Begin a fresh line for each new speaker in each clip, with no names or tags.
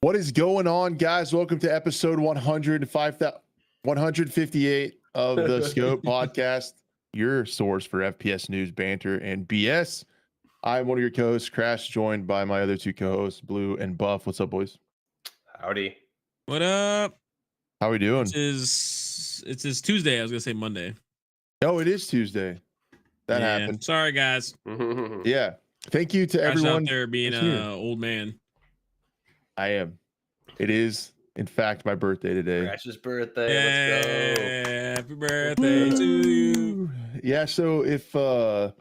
What is going on, guys? Welcome to episode 158 of the Scope Podcast, your source for FPS news, banter, and BS. I'm one of your co-hosts, Crash, joined by my other two co-hosts, Blue and Buff. What's up, boys?
Howdy.
What up?
How we doing?
It's Tuesday. I was gonna say Monday.
Oh, it is Tuesday. That happened.
Sorry, guys.
Yeah. Thank you to
Crash
everyone
out there being an old man.
I am. It is, in fact, my birthday today.
Crash's birthday. Let's go.
Happy birthday to you.
Yeah. So if the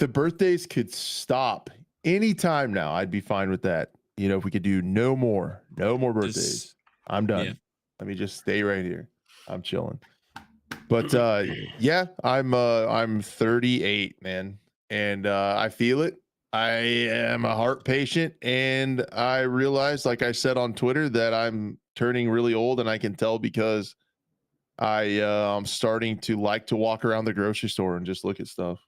birthdays could stop anytime now, I'd be fine with that. You know, if we could do no more birthdays, I'm done.
Yeah.
Let me just stay right here. I'm chilling. But yeah, I'm 38, man, and I feel it. I am a heart patient, and I realized, like I said on Twitter, that I'm turning really old, and I can tell because I'm starting to like to walk around the grocery store and just look at stuff,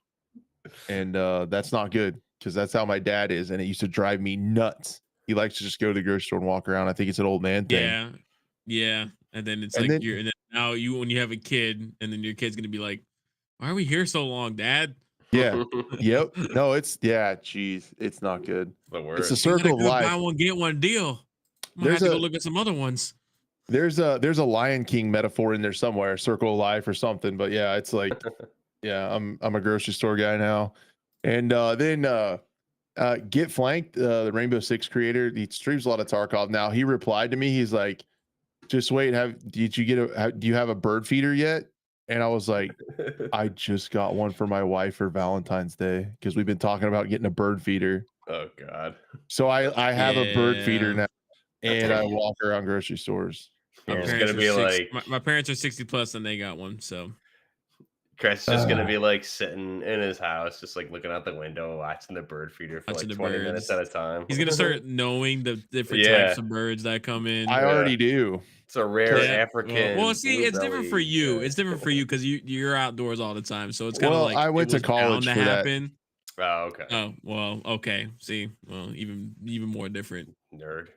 and that's not good because that's how my dad is, and it used to drive me nuts. He likes to just go to the grocery store and walk around. I think it's an old man thing.
Yeah. And then it's
And
like
then-
now when you have a kid, and then your kid's gonna be like, "Why are we here so long, Dad?"
Yeah. Yep. No, geez, it's not good.
The
It's
worst.
a circle of
Buy
life.
one get one deal. I'm gonna
There's
have to
a-
go look at some other ones.
There's a Lion King metaphor in there somewhere, circle of life or something. But yeah, it's like, yeah, I'm a grocery store guy now. And then Get Flanked, the Rainbow Six creator, he streams a lot of Tarkov now. He replied to me. He's like, "Just wait, do you have a bird feeder yet?" And I was like, I just got one for my wife for Valentine's Day because we've been talking about getting a bird feeder.
Oh God.
So I have a bird feeder
Yeah.
now, and I walk around grocery stores.
My
It's
parents
gonna
are
be
60
like
my parents are 60 plus, and they got one. So
Chris is just gonna be like sitting in his house, just like looking out the window, watching the bird feeder for
Watching
like
the
20 minutes
birds.
at a time.
he's gonna start knowing the different
Yeah.
types of birds that come in.
I already do.
It's a rare
Yeah.
African.
Well, see, it's different for
blue-belly,
you. It's different for you because you're outdoors all the time. So it's kind of
Well,
like
I went
it
to
was
college
bound
for
to
that.
happen.
Oh, okay.
Oh well, okay. See, well, even more different.
Nerd.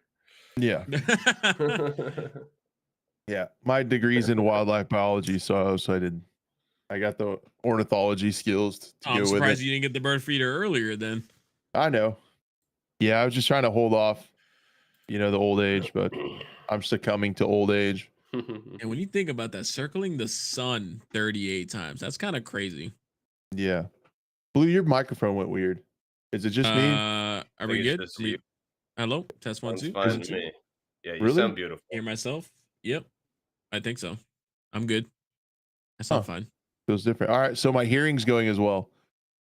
Yeah, yeah. My degree's in wildlife biology, so I got the ornithology skills to
I'm
go with
surprised
it.
you didn't get the bird feeder earlier. Then
I know. Yeah, I was just trying to hold off, the old age, but I'm succumbing to old age.
and when you think about that, circling the sun 38 times, that's kind of crazy.
Yeah. Blue, your microphone went weird. Is it just me?
Are we
think it's
good?
just you.
Hello, test 1
Sounds
2.
fine
One,
to
two.
me. Yeah, you
Really?
sound beautiful.
Hear myself? Yep, I think so. I'm good. I
Huh.
sound fine.
Feels different. All right, so my hearing's going as well.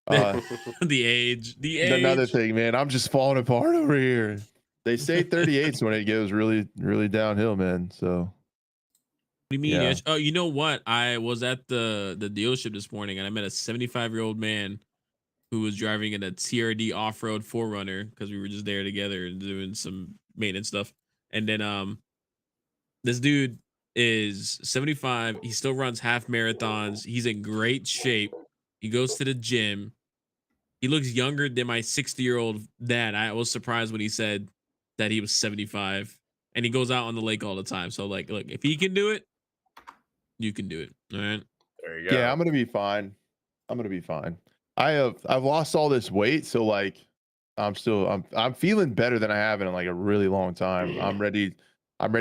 The age.
Another thing, man, I'm just falling apart over here. They say 38's when it goes really, really downhill, man. So
What do you mean?
Yeah.
Oh, you know what? I was at the dealership this morning, and I met a 75-year-old man who was driving in a TRD off-road 4Runner because we were just there together and doing some maintenance stuff. And then this dude is 75. He still runs half marathons. He's in great shape. He goes to the gym. He looks younger than my 60-year-old dad. I was surprised when he said that he was 75, and he goes out on the lake all the time. So like, look, if he can do it, you can do it. All right.
There you go.
yeah, I'm gonna be fine. I've lost all this weight, so like I'm feeling better than I have in like a really long time. I'm ready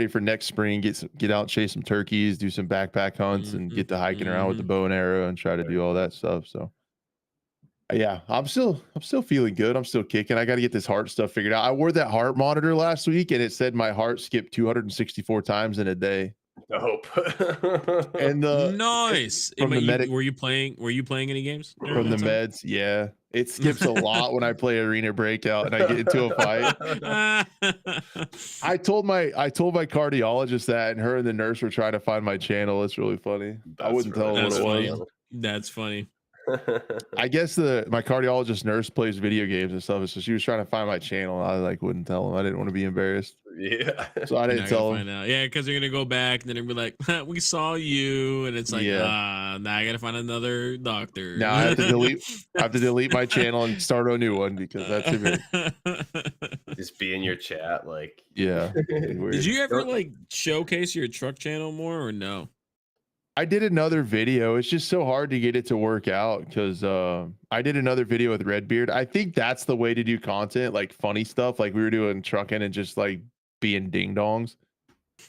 for next spring. Get out, chase some turkeys, do some backpack hunts, and get to hiking around with the bow and arrow and try to do all that stuff. So yeah, I'm still feeling good. I'm still kicking. I got to get this heart stuff figured out. I wore that heart monitor last week, and it said my heart skipped 264 times in a day.
Nope.
And
Nice.
from the medic-
Were you playing any games
from the meds, yeah, it skips a lot when I play Arena Breakout and I get into a fight. I told my cardiologist that, and her and the nurse were trying to find my channel. It's really funny. I wouldn't tell them what it was.
That's funny.
I guess my cardiologist nurse plays video games and stuff, so she was trying to find my channel. I like wouldn't tell him. I didn't want to be embarrassed,
Yeah.
so I didn't tell him.
Yeah, because they're gonna go back and then they'll be like, "We saw you," and it's like,
Yeah.
now I gotta find another doctor.
Now I have to delete my channel and start a new one because that's it.
Just be in your chat, like
Yeah.
Did you ever
Don't-
like showcase your truck channel more or no?
I did another video. It's just so hard to get it to work out because I did another video with Redbeard. I think that's the way to do content, like funny stuff. Like we were doing trucking and just like being ding dongs.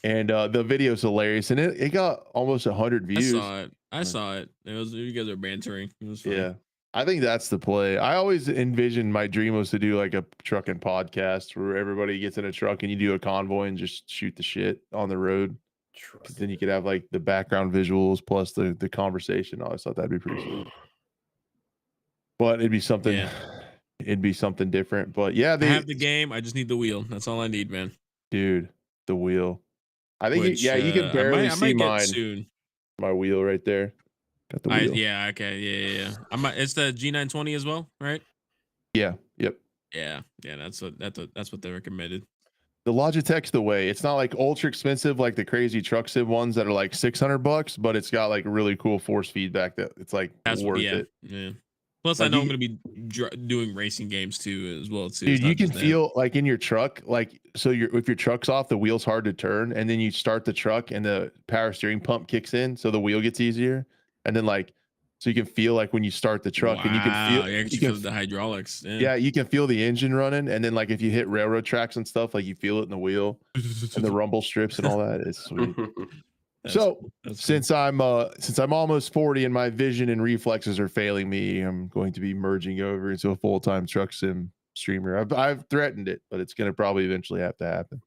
And the video's hilarious. And it got almost 100
I
views.
saw it. I saw it. It was you guys are bantering. It was funny.
Yeah. I think that's the play. I always envisioned my dream was to do like a trucking podcast where everybody gets in a truck and you do a convoy and just shoot the shit on the road. Because then you could have like the background visuals plus the conversation. I always thought that'd be pretty sweet. But it'd be something.
Yeah.
It'd be something different. But yeah,
I have the game. I just need the wheel. That's all I need, man.
dude, the wheel. I think
Which,
you can barely
I
see
might get
mine.
soon.
My wheel right there. Got the wheel.
Yeah. Okay. Yeah. It's the G920 as well, right?
Yeah. Yep.
Yeah. That's what they recommended.
The Logitech's the way. It's not like ultra expensive like the crazy truck sim ones that are like $600, but it's got like really cool force feedback that it's like worth it.
Yeah. Plus,
Like
I know I'm gonna be doing racing games too as well too.
Dude, you can feel like in your truck, like so if your truck's off, the wheel's hard to turn, and then you start the truck and the power steering pump kicks in, so the wheel gets easier, and then like so you can feel like when you start the truck and you can feel
you can feel the hydraulics.
Yeah, you can feel the engine running, and then like if you hit railroad tracks and stuff, like you feel it in the wheel and the rumble strips and all that. It's sweet. Since I'm almost 40 and my vision and reflexes are failing me, I'm going to be merging over into a full-time truck sim streamer. I've threatened it, but it's going to probably eventually have to happen.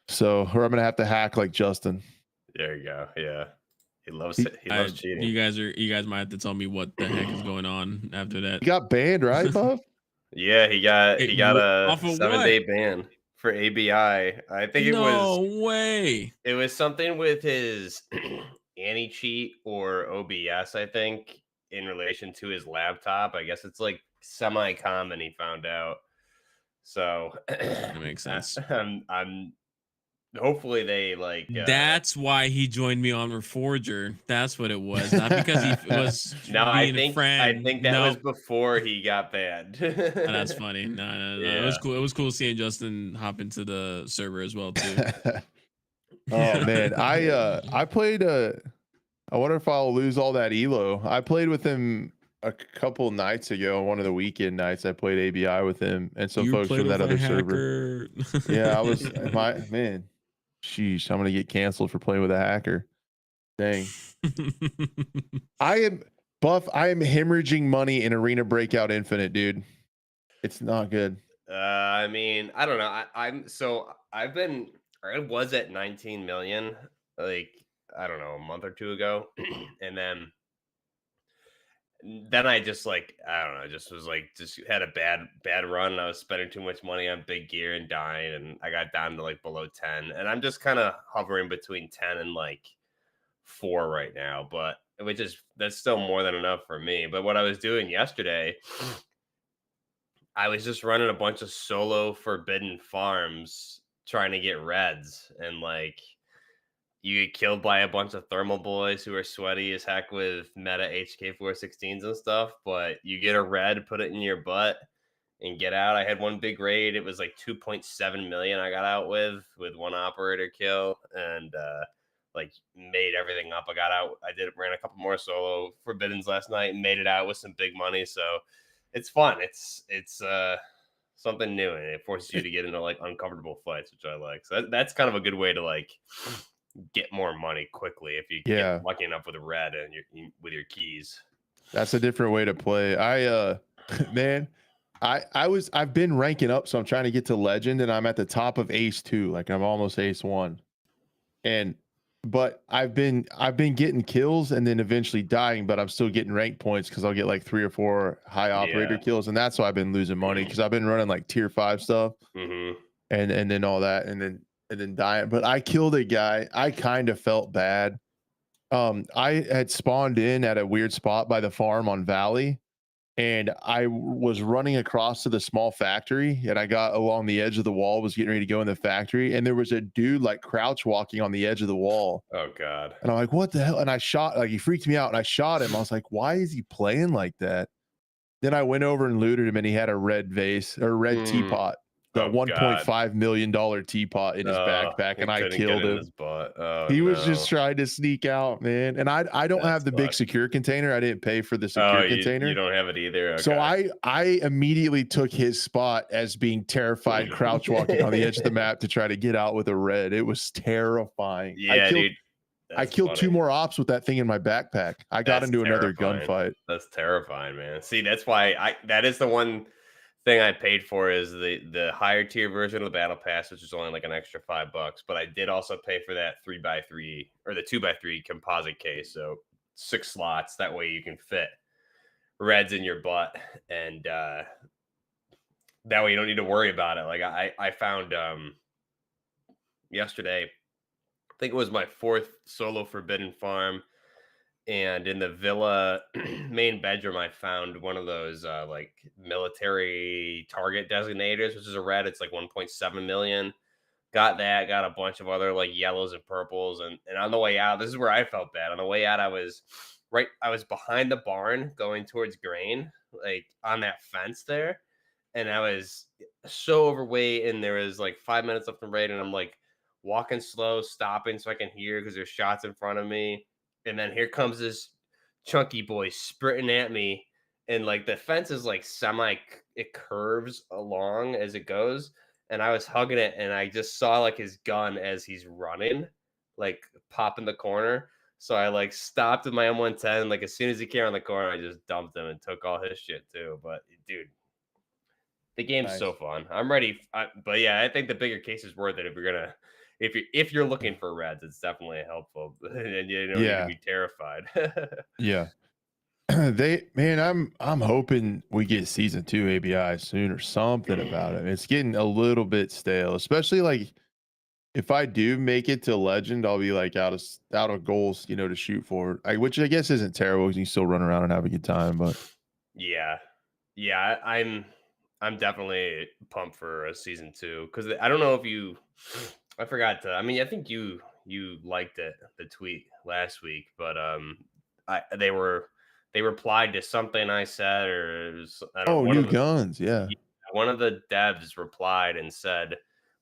So, or I'm going to have to hack like Justin.
There you go. Yeah. He loves it. He loves cheating.
You guys might have to tell me what the heck is going on after that.
He got banned, right, Buff?
Yeah, he got a
off of
7-day ban for ABI. I think it was
no way.
It was something with his anti-cheat or OBS, I think, in relation to his laptop. I guess it's like semi-common, he found out. So
that makes sense.
I'm hopefully they like
that's why he joined me on Reforger. That's what it was. Not because he was
I think that was
nope.
before he got banned.
That's funny. No.
Yeah.
It was cool. It was cool seeing Justin hop into the server as well too.
Oh man, I played I wonder if I'll lose all that elo. I played with him a couple nights ago, one of the weekend nights. I played ABI with him and some folks from that other server. Yeah, I was man. Sheesh, I'm gonna get canceled for playing with a hacker. Dang. I am hemorrhaging money in Arena Breakout Infinite, dude. It's not good.
I mean, I don't know. I was at 19 million, like, I don't know, a month or two ago. And then I just like, I don't know, just had a bad run. And I was spending too much money on big gear and dying. And I got down to like below 10. And I'm just kind of hovering between 10 and like 4 right now. But that's still more than enough for me. But what I was doing yesterday, I was just running a bunch of solo forbidden farms trying to get reds, and like you get killed by a bunch of thermal boys who are sweaty as heck with meta HK 416s and stuff, but you get a red, put it in your butt and get out. I had one big raid. It was like 2.7 million I got out with one operator kill, and like made everything up. I got out. Ran a couple more solo forbiddens last night and made it out with some big money. So it's fun. It's something new, and it forces you to get into like uncomfortable fights, which I like. So that's kind of a good way to like get more money quickly if you get lucky enough with a red and with your keys.
That's a different way to play. Man, I've been ranking up, so I'm trying to get to legend, and I'm at the top of ace 2, like I'm almost ace 1. But I've been getting kills and then eventually dying, but I'm still getting rank points because I'll get like 3 or 4 high operator kills, and that's why I've been losing money because I've been running like tier 5 stuff, and then all that, and then dying. But I killed a guy. I kind of felt bad. I had spawned in at a weird spot by the farm on Valley, and I was running across to the small factory, and I got along the edge of the wall, was getting ready to go in the factory, and there was a dude like crouch walking on the edge of the wall.
Oh God.
And I'm like, what the hell? And I shot, like, he freaked me out, and I shot him. I was like, why is he playing like that? Then I went over and looted him, and he had a red vase or red teapot, the
Oh, God.
$1.5 million teapot in his backpack,
He
and I
couldn't
killed
get in
him.
his butt. Oh,
He was
no.
just trying to sneak out, man. And I don't
That
have the big
sucks.
secure container. I didn't pay for the
Oh,
secure
you
container.
don't have it either? Okay.
So I immediately took his spot as being terrified, crouch walking on the edge of the map to try to get out with a red. It was terrifying.
Yeah, dude.
I killed 2 more ops with that thing in my backpack. I got into another gunfight.
That's terrifying, man. See, that's why that is the one thing I paid for is the higher tier version of the battle pass, which is only like an extra $5. But I did also pay for that 3x3 or the 2x3 composite case, so 6 slots. That way you can fit reds in your butt, and that way you don't need to worry about it. Like I found yesterday, I think it was my 4th solo Forbidden Farm. And in the villa main bedroom, I found one of those like military target designators, which is a red. It's like 1.7 million. Got that, got a bunch of other like yellows and purples. And on the way out, this is where I felt bad. On the way out, I was behind the barn going towards grain, like on that fence there. And I was so overweight, and there was like 5 minutes left in raid, and I'm like walking slow, stopping so I can hear because there's shots in front of me. And then here comes this chunky boy sprinting at me, and like the fence is like it curves along as it goes, and I was hugging it, and I just saw like his gun as he's running, like pop in the corner. So I like stopped with my M110. Like as soon as he came around the corner, I just dumped him and took all his shit too. But dude, the game's so fun. I'm ready. But yeah, I think the bigger case is worth it if you're looking for reds. It's definitely helpful, and you don't need to be terrified.
Yeah. I'm hoping we get season 2 ABI soon or something about it. It's getting a little bit stale, especially like if I do make it to legend, I'll be like out of goals, to shoot for. Which I guess isn't terrible because you still run around and have a good time. But
yeah, I'm definitely pumped for a season 2 because I don't know if I forgot to. I mean, I think you liked it, the tweet last week, but they replied to something I said, or it was, I don't know,
new guns, yeah.
One of the devs replied and said,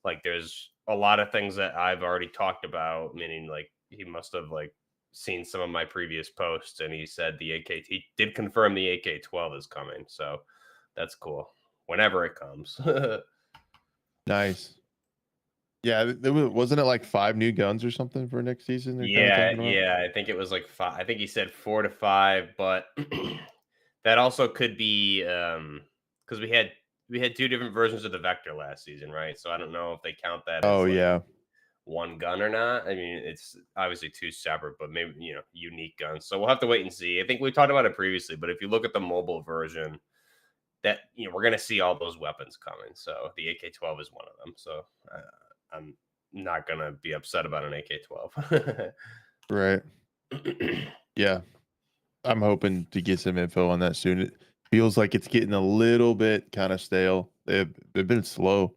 like, there's a lot of things that I've already talked about, meaning like he must have like seen some of my previous posts, and he said he did confirm the AK-12 is coming, so that's cool whenever it comes.
Nice. Yeah, wasn't it like 5 new guns or something for next season?
Yeah, I think it was like 5. I think he said 4 to 5, but that also could be because we had 2 different versions of the Vector last season, right? So I don't know if they count that as one gun or not. I mean, it's obviously 2 separate, but maybe unique guns. So we'll have to wait and see. I think we talked about it previously, but if you look at the mobile version, that we're gonna see all those weapons coming. So the AK-12 is one of them. So I'm not gonna be upset about an AK-12.
Right. Yeah. I'm hoping to get some info on that soon. It feels like it's getting a little bit kind of stale. They've been slow.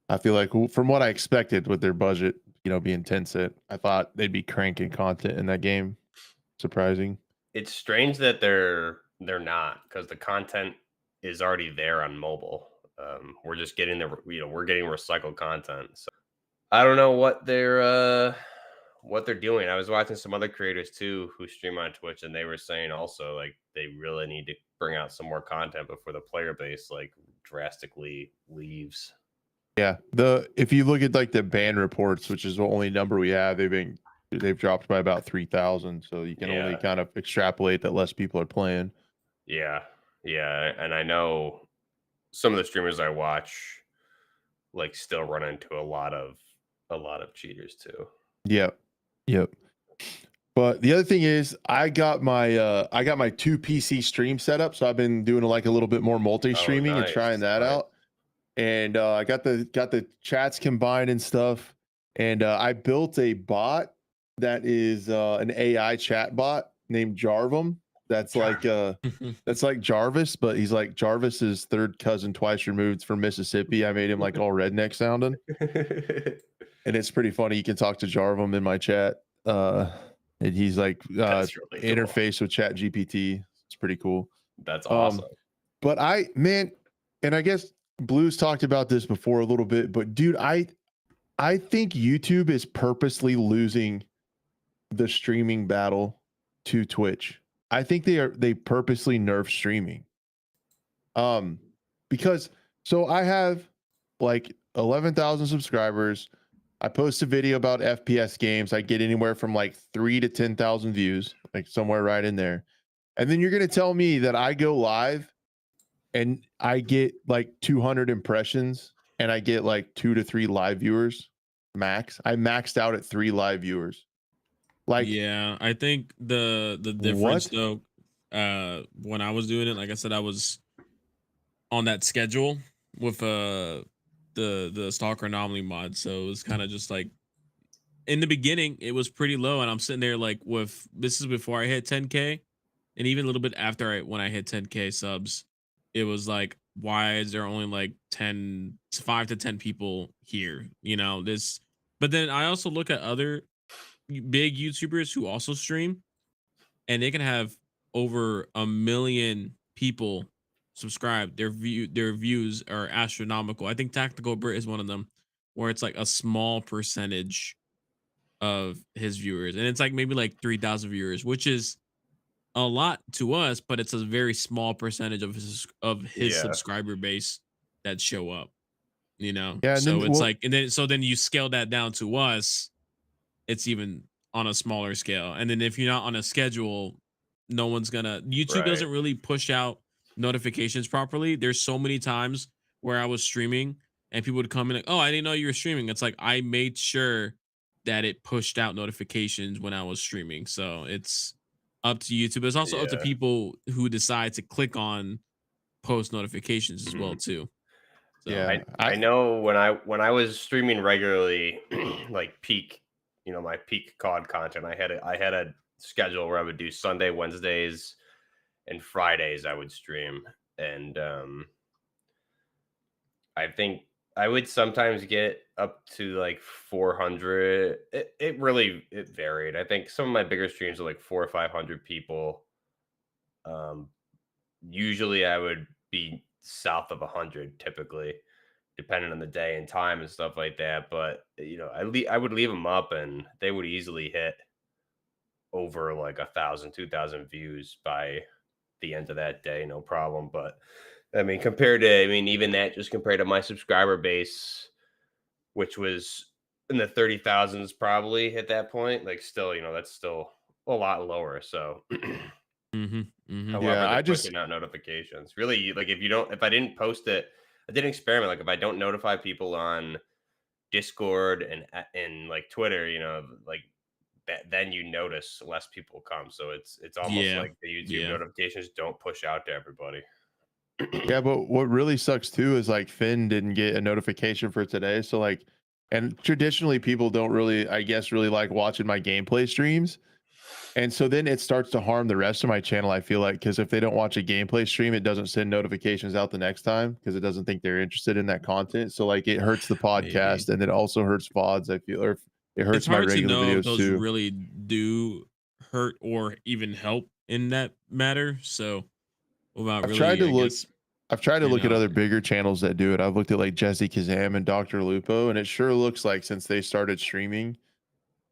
I feel like from what I expected with their budget, being 10 cent, I thought they'd be cranking content in that game. Surprising.
It's strange that they're not, because the content is already there on mobile. We're just getting we're getting recycled content. So I don't know what they're doing. I was watching some other creators too who stream on Twitch, and they were saying also like they really need to bring out some more content before the player base like drastically leaves.
Yeah, if you look at like the ban reports, which is the only number we have, they've dropped by about 3,000. So you can only kind of extrapolate that less people are playing.
Yeah, and I know some of the streamers I watch like still run into a lot of cheaters too.
Yep. But the other thing is, I got my 2 PC stream set up, so I've been doing like a little bit more multi-streaming and trying that out. And I got the chats combined and stuff. And I built a bot that is an AI chat bot named Jarvum. That's like Jarvis, but he's like Jarvis's third cousin twice removed from Mississippi. I made him like all redneck sounding. And it's pretty funny. You can talk to Jarvum in my chat. And he's like
really
interface with Chat GPT. It's pretty cool.
That's awesome.
But man, and I guess Blue's talked about this before a little bit, but dude, I think YouTube is purposely losing the streaming battle to Twitch. I think they purposely nerf streaming. Because so I have like 11,000 subscribers. I post a video about FPS games. I get anywhere from like 3 to 10,000 views, like somewhere right in there. And then you're going to tell me that I go live and I get like 200 impressions and I get like 2 to 3 live viewers max. I maxed out at 3 live viewers. Like,
yeah, I think the difference though, when I was doing it, like I said, I was on that schedule with the Stalker Anomaly mod, so it was kind of just like in the beginning it was pretty low, and I'm sitting there like with this is before I hit 10K, and even a little bit after when I hit 10K subs, it was like, why is there only like 5 to 10 people here? You know, this. But then I also look at other big YouTubers who also stream, and they can have over 1 million people subscribed. Their views are astronomical. I think Tactical Brit is one of them, where it's like a small percentage of his viewers, and it's like maybe like 3,000 viewers, which is a lot to us, but it's a very small percentage of his subscriber base that show up. You know,
yeah, and
so
then,
it's like, and then you scale that down to us, it's even on a smaller scale. And then if you're not on a schedule, no one's gonna. YouTube doesn't really push out notifications properly. There's so many times where I was streaming and people would come in like, oh, I didn't know you were streaming. It's like I made sure that it pushed out notifications when I was streaming. So it's up to YouTube. It's also up to people who decide to click on post notifications as well too. So
yeah,
I know when I was streaming regularly, like peak, my peak COD content, I had a schedule where I would do Sunday, Wednesdays, and Fridays I would stream. And I think I would sometimes get up to like 400. It really varied. I think some of my bigger streams are like 400 or 500 people. Usually I would be south of 100 typically, depending on the day and time and stuff like that. But I would leave them up and they would easily hit over like 1,000, 2,000 views by the end of that day, no problem. But I mean, even that, just compared to my subscriber base, which was in the 30,000s probably at that point, like still, that's still a lot lower. So however,
yeah,
they're pushing out notifications. Really, like if I didn't post it, I did an experiment. Like if I don't notify people on Discord and like Twitter, like that, then you notice less people come. So it's almost like the YouTube notifications don't push out to everybody.
Yeah, but what really sucks too is like Finn didn't get a notification for today. So like, and traditionally people don't really, I guess, really like watching my gameplay streams. And so then it starts to harm the rest of my channel, I feel like, because if they don't watch a gameplay stream, it doesn't send notifications out the next time because it doesn't think they're interested in that content. So like it hurts the podcast and it also hurts VODs, I feel, or it hurts my regular videos
if those
too.
really do hurt or even help in that matter. So
I've tried to look at other bigger channels that do it. I've looked at like Jesse Kazam and Dr. Lupo, and it sure looks like since they started streaming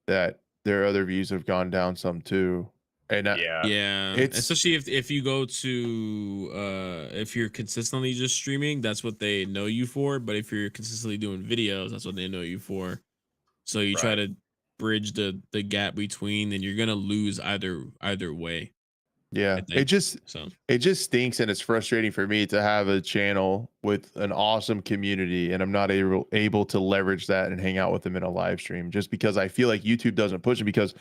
that their other views have gone down some too. And it's
especially if you go to if you're consistently just streaming, that's what they know you for. But if you're consistently doing videos, that's what they know you for. So you try to bridge the gap between, and you're gonna lose either way.
Yeah, it just stinks, and it's frustrating for me to have a channel with an awesome community, and I'm not able to leverage that and hang out with them in a live stream, just because I feel like YouTube doesn't push it. Because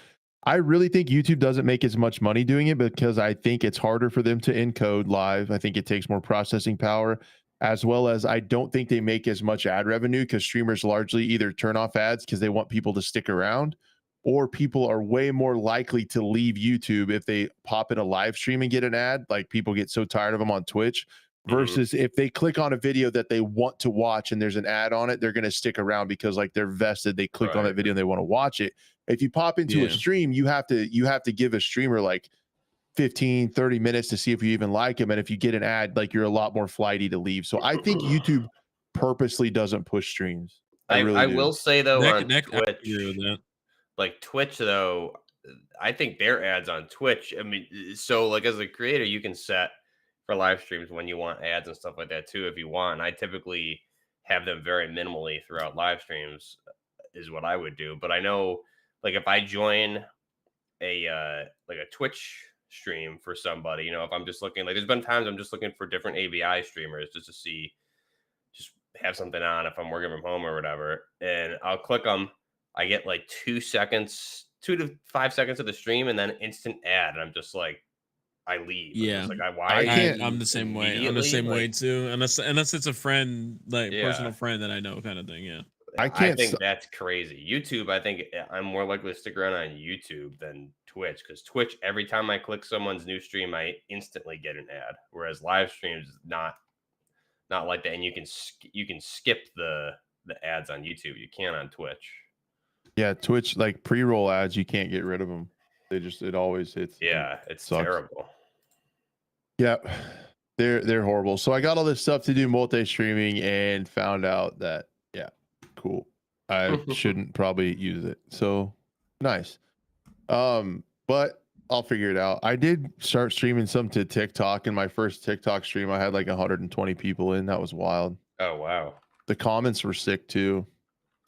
I really think YouTube doesn't make as much money doing it, because I think it's harder for them to encode live. I think it takes more processing power, as well as I don't think they make as much ad revenue because streamers largely either turn off ads because they want people to stick around, or people are way more likely to leave YouTube if they pop in a live stream and get an ad. Like people get so tired of them on Twitch, versus if they click on a video that they want to watch and there's an ad on it, they're going to stick around because like they're vested. They clicked on that video and they want to watch it. If you pop into a stream, you have to give a streamer like 15, 30 minutes to see if you even like them. And if you get an ad, like you're a lot more flighty to leave. So I think YouTube purposely doesn't push streams. I really do.
will say though on
I
Twitch,
agree with that.
like Twitch though, I think their ads on Twitch. I mean, so like as a creator, you can set for live streams when you want ads and stuff like that too, if you want. And I typically have them very minimally throughout live streams, is what I would do. But I know, like, if I join a like a Twitch stream for somebody, you know, if I'm just looking, like, there's been times I'm just looking for different ABI streamers just to see, just have something on if I'm working from home or whatever, and I'll click them. I get like 2 seconds, 2 to 5 seconds of the stream, and then instant ad, and I'm just like, I leave. I'm
Yeah.
just like,
I can't-
I'm the same way. I'm the
immediately?
same way
Like,
too. Unless it's a friend, like
Yeah.
personal friend that I know, kind of thing. Yeah.
I
I
can't
think
s-
that's crazy. YouTube, I think I'm more likely to stick around on YouTube than Twitch, because Twitch, every time I click someone's new stream, I instantly get an ad. Whereas live streams, not like that, and you can skip the ads on YouTube. You can't on Twitch.
Yeah, Twitch, like pre-roll ads, you can't get rid of them. It always hits.
Yeah, it's
sucks.
terrible.
Yeah, they're horrible. So I got all this stuff to do multi-streaming and found out that, yeah, cool. I shouldn't probably use it. So nice. But I'll figure it out. I did start streaming some to TikTok. In my first TikTok stream, I had like 120 people in. That was wild.
Oh wow.
The comments were sick too.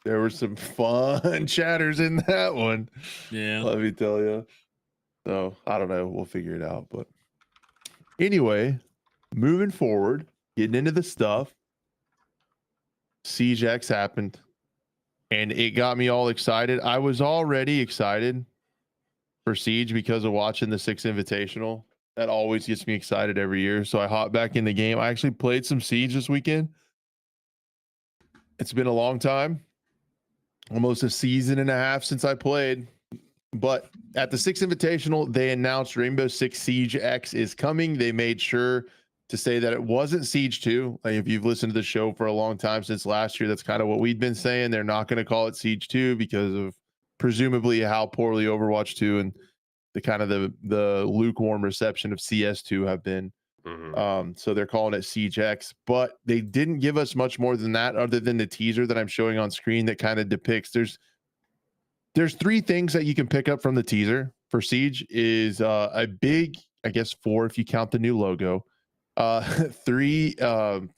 There were some fun chatters in that one.
Yeah.
Let me tell you. So I don't know. We'll figure it out. But anyway, moving forward, getting into the stuff. Siege X happened, and it got me all excited. I was already excited for Siege because of watching the 6 Invitational. That always gets me excited every year. So I hopped back in the game. I actually played some Siege this weekend. It's been a long time, almost a season and a half since I played. But at the 6 Invitational, they announced Rainbow Six Siege X is coming. They made sure to say that it wasn't Siege 2. Like, if you've listened to the show for a long time since last year, that's kind of what we'd been saying. They're not going to call it Siege 2 because of presumably how poorly Overwatch 2 and the kind of the lukewarm reception of CS2 have been.
Mhm.
So they're calling it Siege X, but they didn't give us much more than that other than the teaser that I'm showing on screen that kind of depicts there's 3 things that you can pick up from the teaser for Siege. Is a big, I guess 4 if you count the new logo. 3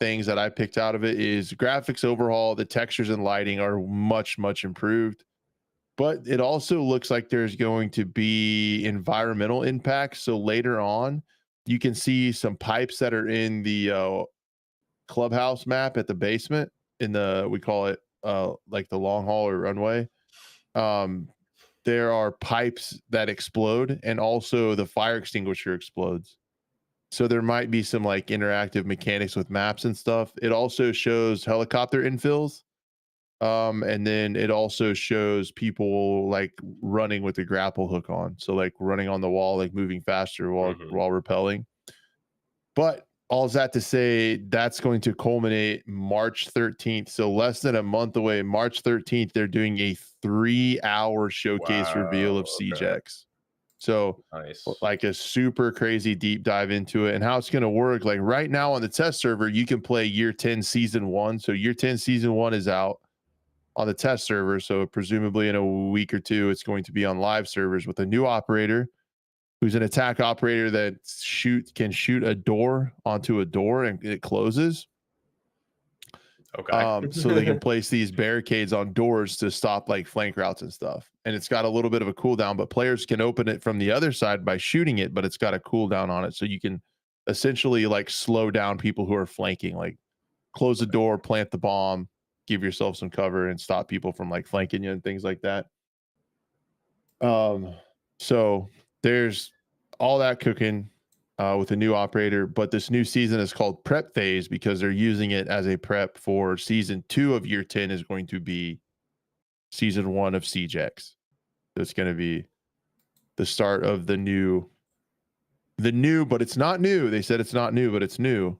things that I picked out of it is graphics overhaul. The textures and lighting are much improved, but it also looks like there's going to be environmental impacts. So later on, you can see some pipes that are in the clubhouse map at the basement in the, we call it like the long haul or runway. There are pipes that explode, and also the fire extinguisher explodes. So there might be some like interactive mechanics with maps and stuff. It also shows helicopter infills. And then it also shows people like running with the grapple hook on. So like running on the wall, like moving faster while rappelling. But all that to say, that's going to culminate March 13th. So less than a month away, March 13th, they're doing a 3-hour showcase reveal of Siege X. So
Nice.
like a super crazy deep dive into it and how it's going to work. Like right now on the test server, you can play Year 10 Season 1. So Year 10 Season 1 is out on the test server. So presumably in a week or 2, it's going to be on live servers with a new operator who's an attack operator that can shoot a door onto a door and it closes.
Okay.
So they can place these barricades on doors to stop like flank routes and stuff. And it's got a little bit of a cooldown, but players can open it from the other side by shooting it, but it's got a cooldown on it. So you can essentially like slow down people who are flanking, like close the door, plant the bomb, give yourself some cover and stop people from like flanking you and things like that. So there's all that cooking with a new operator, but this new season is called Prep Phase because they're using it as a prep for Season 2 of Year 10 is going to be Season 1 of Siege X. So it's going to be the start of the new, but it's not new. They said it's not new, but it's new.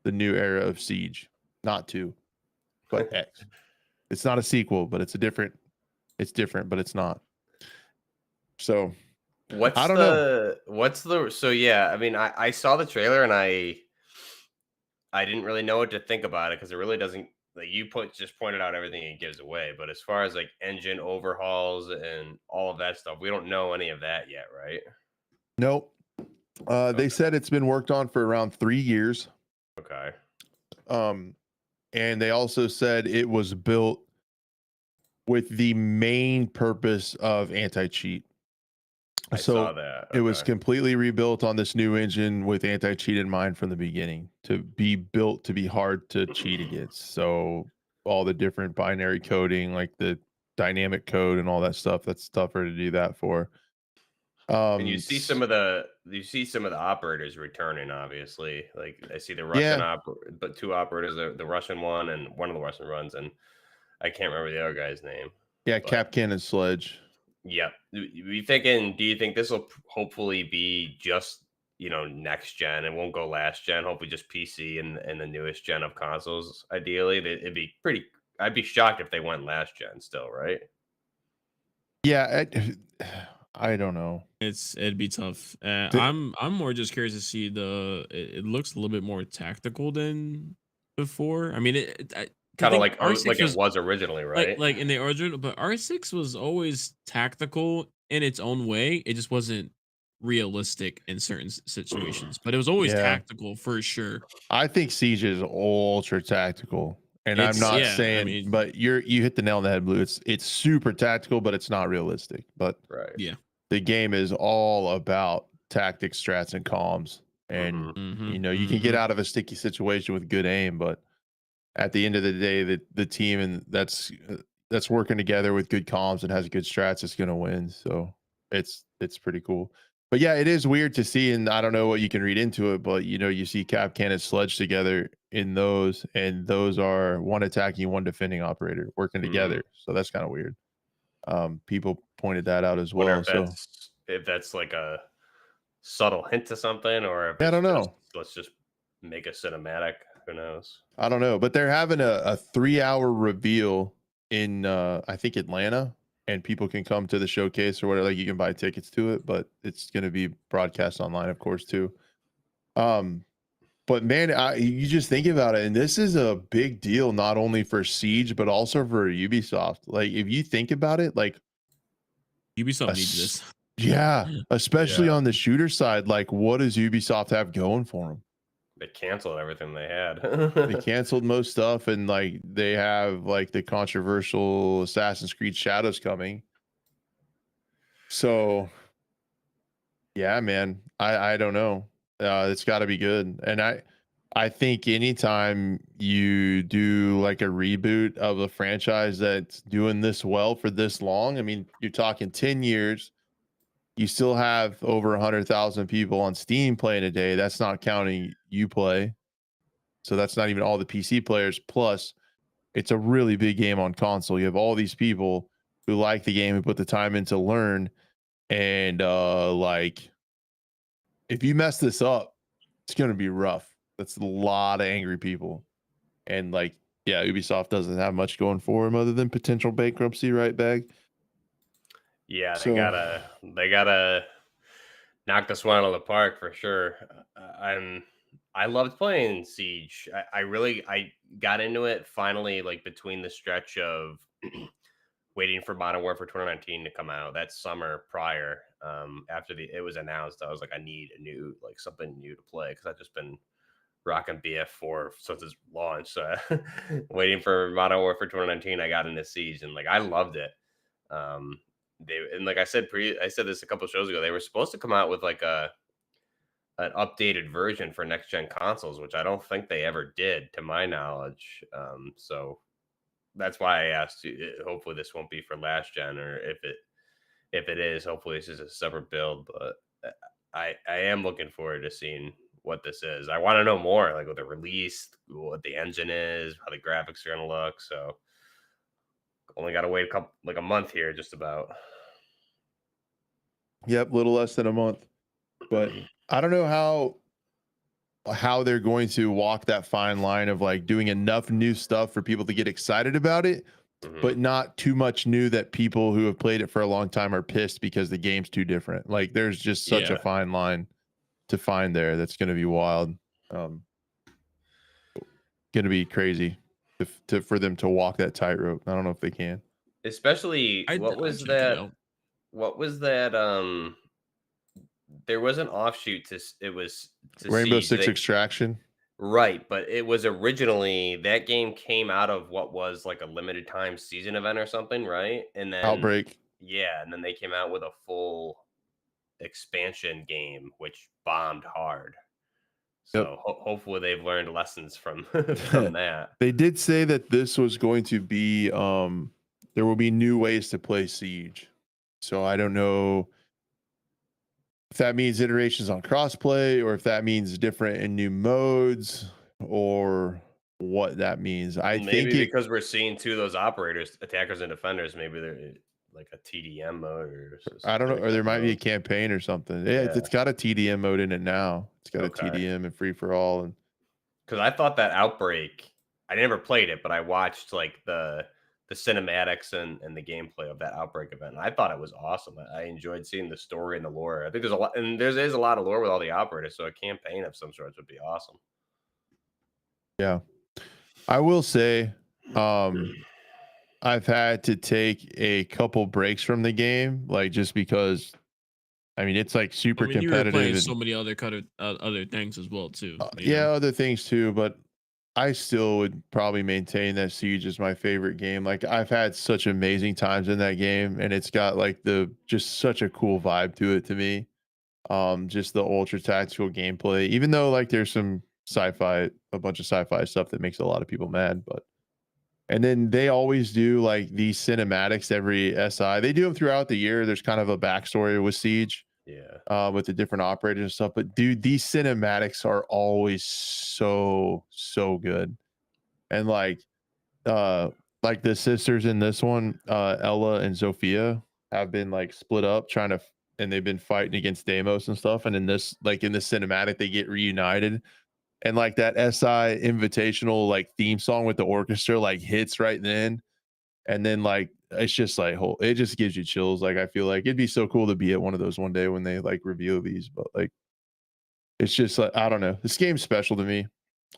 The new era of Siege, not 2, but X. It's not a sequel, but it's different, but it's not. So I don't know.
So yeah, I mean, I saw the trailer and I didn't really know what to think about it because it really doesn't, like, just pointed out everything it gives away. But as far as like engine overhauls and all of that stuff, we don't know any of that yet, right?
Nope. They
Okay.
said it's been worked on for around 3 years.
Okay.
Um, and they also said it was built with the main purpose of anti-cheat.
I saw
So
that.
it was
Okay.
completely rebuilt on this new engine with anti-cheat in mind from the beginning to be built to be hard to cheat against. So all the different binary coding, like the dynamic code and all that stuff, that's tougher to do that for.
And
S-
you see some of the operators returning, obviously. Like I see the Russian
yeah,
but two operators, the Russian one and one of the Russian runs, and I can't remember the other guy's name.
yeah,
But
Cap Cannon Sledge.
yeah, do you think this will hopefully be just, next gen? It won't go last gen. Hopefully, just PC and the newest gen of consoles. Ideally, it'd be pretty. I'd be shocked if they went last gen still, right?
Yeah, I don't know.
It'd be tough.
The-
I'm more just curious to see it looks a little bit more tactical than before. I mean, the
Kind of
thing
like
R6
it
was
was originally, right?
like in the original, but R6 was always tactical in its own way. It just wasn't realistic in certain situations, but it was always
yeah,
tactical for sure.
I think Siege is ultra tactical. And I'm
It's
not
yeah. I
saying,
mean,
but you hit the nail on the head, Blue. It's super tactical, but it's not realistic. But
Right.
yeah.
the game is all about tactics, strats, and comms. And
Hmm.
Mm-hmm.
you can get
Mm-hmm.
out of a sticky situation with good aim, but at the end of the day, the team and that's working together with good comms and has good strats is going to win. So it's pretty cool. But yeah, it is weird to see, and I don't know what you can read into it, but you see Cap Can and Sledge together in those, and those are one attacking, one defending operator working
Hmm.
together. So that's kind of weird. People pointed that out as
Wonder
well. So
if that's like a subtle hint to something, or if
yeah, I
it's
don't
just
know.
let's just make a cinematic. Who knows?
I don't know, but they're having a 3 hour reveal in I think Atlanta, and people can come to the showcase or whatever. Like you can buy tickets to it, but it's going to be broadcast online, of course, too. Um, but man, you just think about it, and this is a big deal not only for Siege but also for Ubisoft. Like if you think about it, like a
Ubisoft needs
s-
this.
yeah, especially
Yeah,
on the shooter side, like what does Ubisoft have going for them?
they canceled everything they had.
They canceled most stuff, and like they have like the controversial Assassin's Creed Shadows coming. So yeah, man, I don't know. It's got to be good, and I think anytime you do like a reboot of a franchise that's doing this well for this long, I mean, you're talking 10 years. You still have over 100,000 people on Steam playing a day. That's not counting you play. So that's not even all the PC players. Plus, it's a really big game on console. You have all these people who like the game, who put the time in to learn, and like if you mess this up, it's gonna be rough. That's a lot of angry people, and like yeah, Ubisoft doesn't have much going for them other than potential bankruptcy, right, Bag?
Yeah,
So
they gotta knock this one out of the park for sure. I loved playing Siege. I got into it finally, like between the stretch of waiting for Modern Warfare 2019 to come out that summer prior. After it was announced, I was like, I need a new, like something new to play because I've just been rocking BF4 since its launch. So waiting for Modern Warfare 2019, I got into Siege and like I loved it. Like I said this a couple shows ago. They were supposed to come out with like an updated version for next gen consoles, which I don't think they ever did, to my knowledge. So that's why I asked you. Hopefully, this won't be for last gen, or if it is, hopefully this is a separate build. But I am looking forward to seeing what this is. I want to know more, like what the release, what the engine is, how the graphics are gonna look. So only got to wait a month here, just about.
yep, little less than a month. But I don't know how they're going to walk that fine line of like doing enough new stuff for people to get excited about it, but not too much new that people who have played it for a long time are pissed because the game's too different. Like there's just such a fine line to find there. That's going to be wild. Going to be crazy for them to walk that tightrope. I don't know if they can.
Especially what was that? What was that? There was an offshoot to it was to
Rainbow
Siege.
Six Extraction.
Right, but it was originally that game came out of what was like a limited time season event or something, right? And then
Outbreak.
Yeah, and then they came out with a full expansion game which bombed hard. So hopefully they've learned lessons from from that.
They did say that this was going to be there will be new ways to play Siege. So I don't know if that means iterations on crossplay or if that means different and new modes or what that means. I think
because we're seeing two of those operators, attackers and defenders, maybe they're like a TDM mode or
I don't know, or there might be a campaign or something. Yeah, it's got a TDM mode in it now. It's got a TDM and free for all. And
because I thought that Outbreak, I never played it, but I watched like the cinematics and the gameplay of that Outbreak event. And I thought it was awesome. I enjoyed seeing the story and the lore. I think there's a lot, and there is a lot of lore with all the operators. So a campaign of some sorts would be awesome.
Yeah, I will say, I've had to take a couple breaks from the game, like just because. I mean, it's like super competitive.
You were playing so many other things as well too.
Other things too, but I still would probably maintain that Siege is my favorite game. Like I've had such amazing times in that game, and it's got like just such a cool vibe to it to me. Just the ultra tactical gameplay, even though like there's some a bunch of sci-fi stuff that makes a lot of people mad, but. And then they always do like these cinematics every SI. They do them throughout the year. There's kind of a backstory with Siege.
Yeah.
With the different operators and stuff. But dude, these cinematics are always so good. And like the sisters in this one, Ella and Sophia, have been like split up and they've been fighting against Deimos and stuff. And in this, like in the cinematic, they get reunited. And like that SI invitational like theme song with the orchestra like hits right then. And then like it's just like it just gives you chills. Like I feel like it'd be so cool to be at one of those one day when they like reveal these, but like it's just like I don't know. This game's special to me.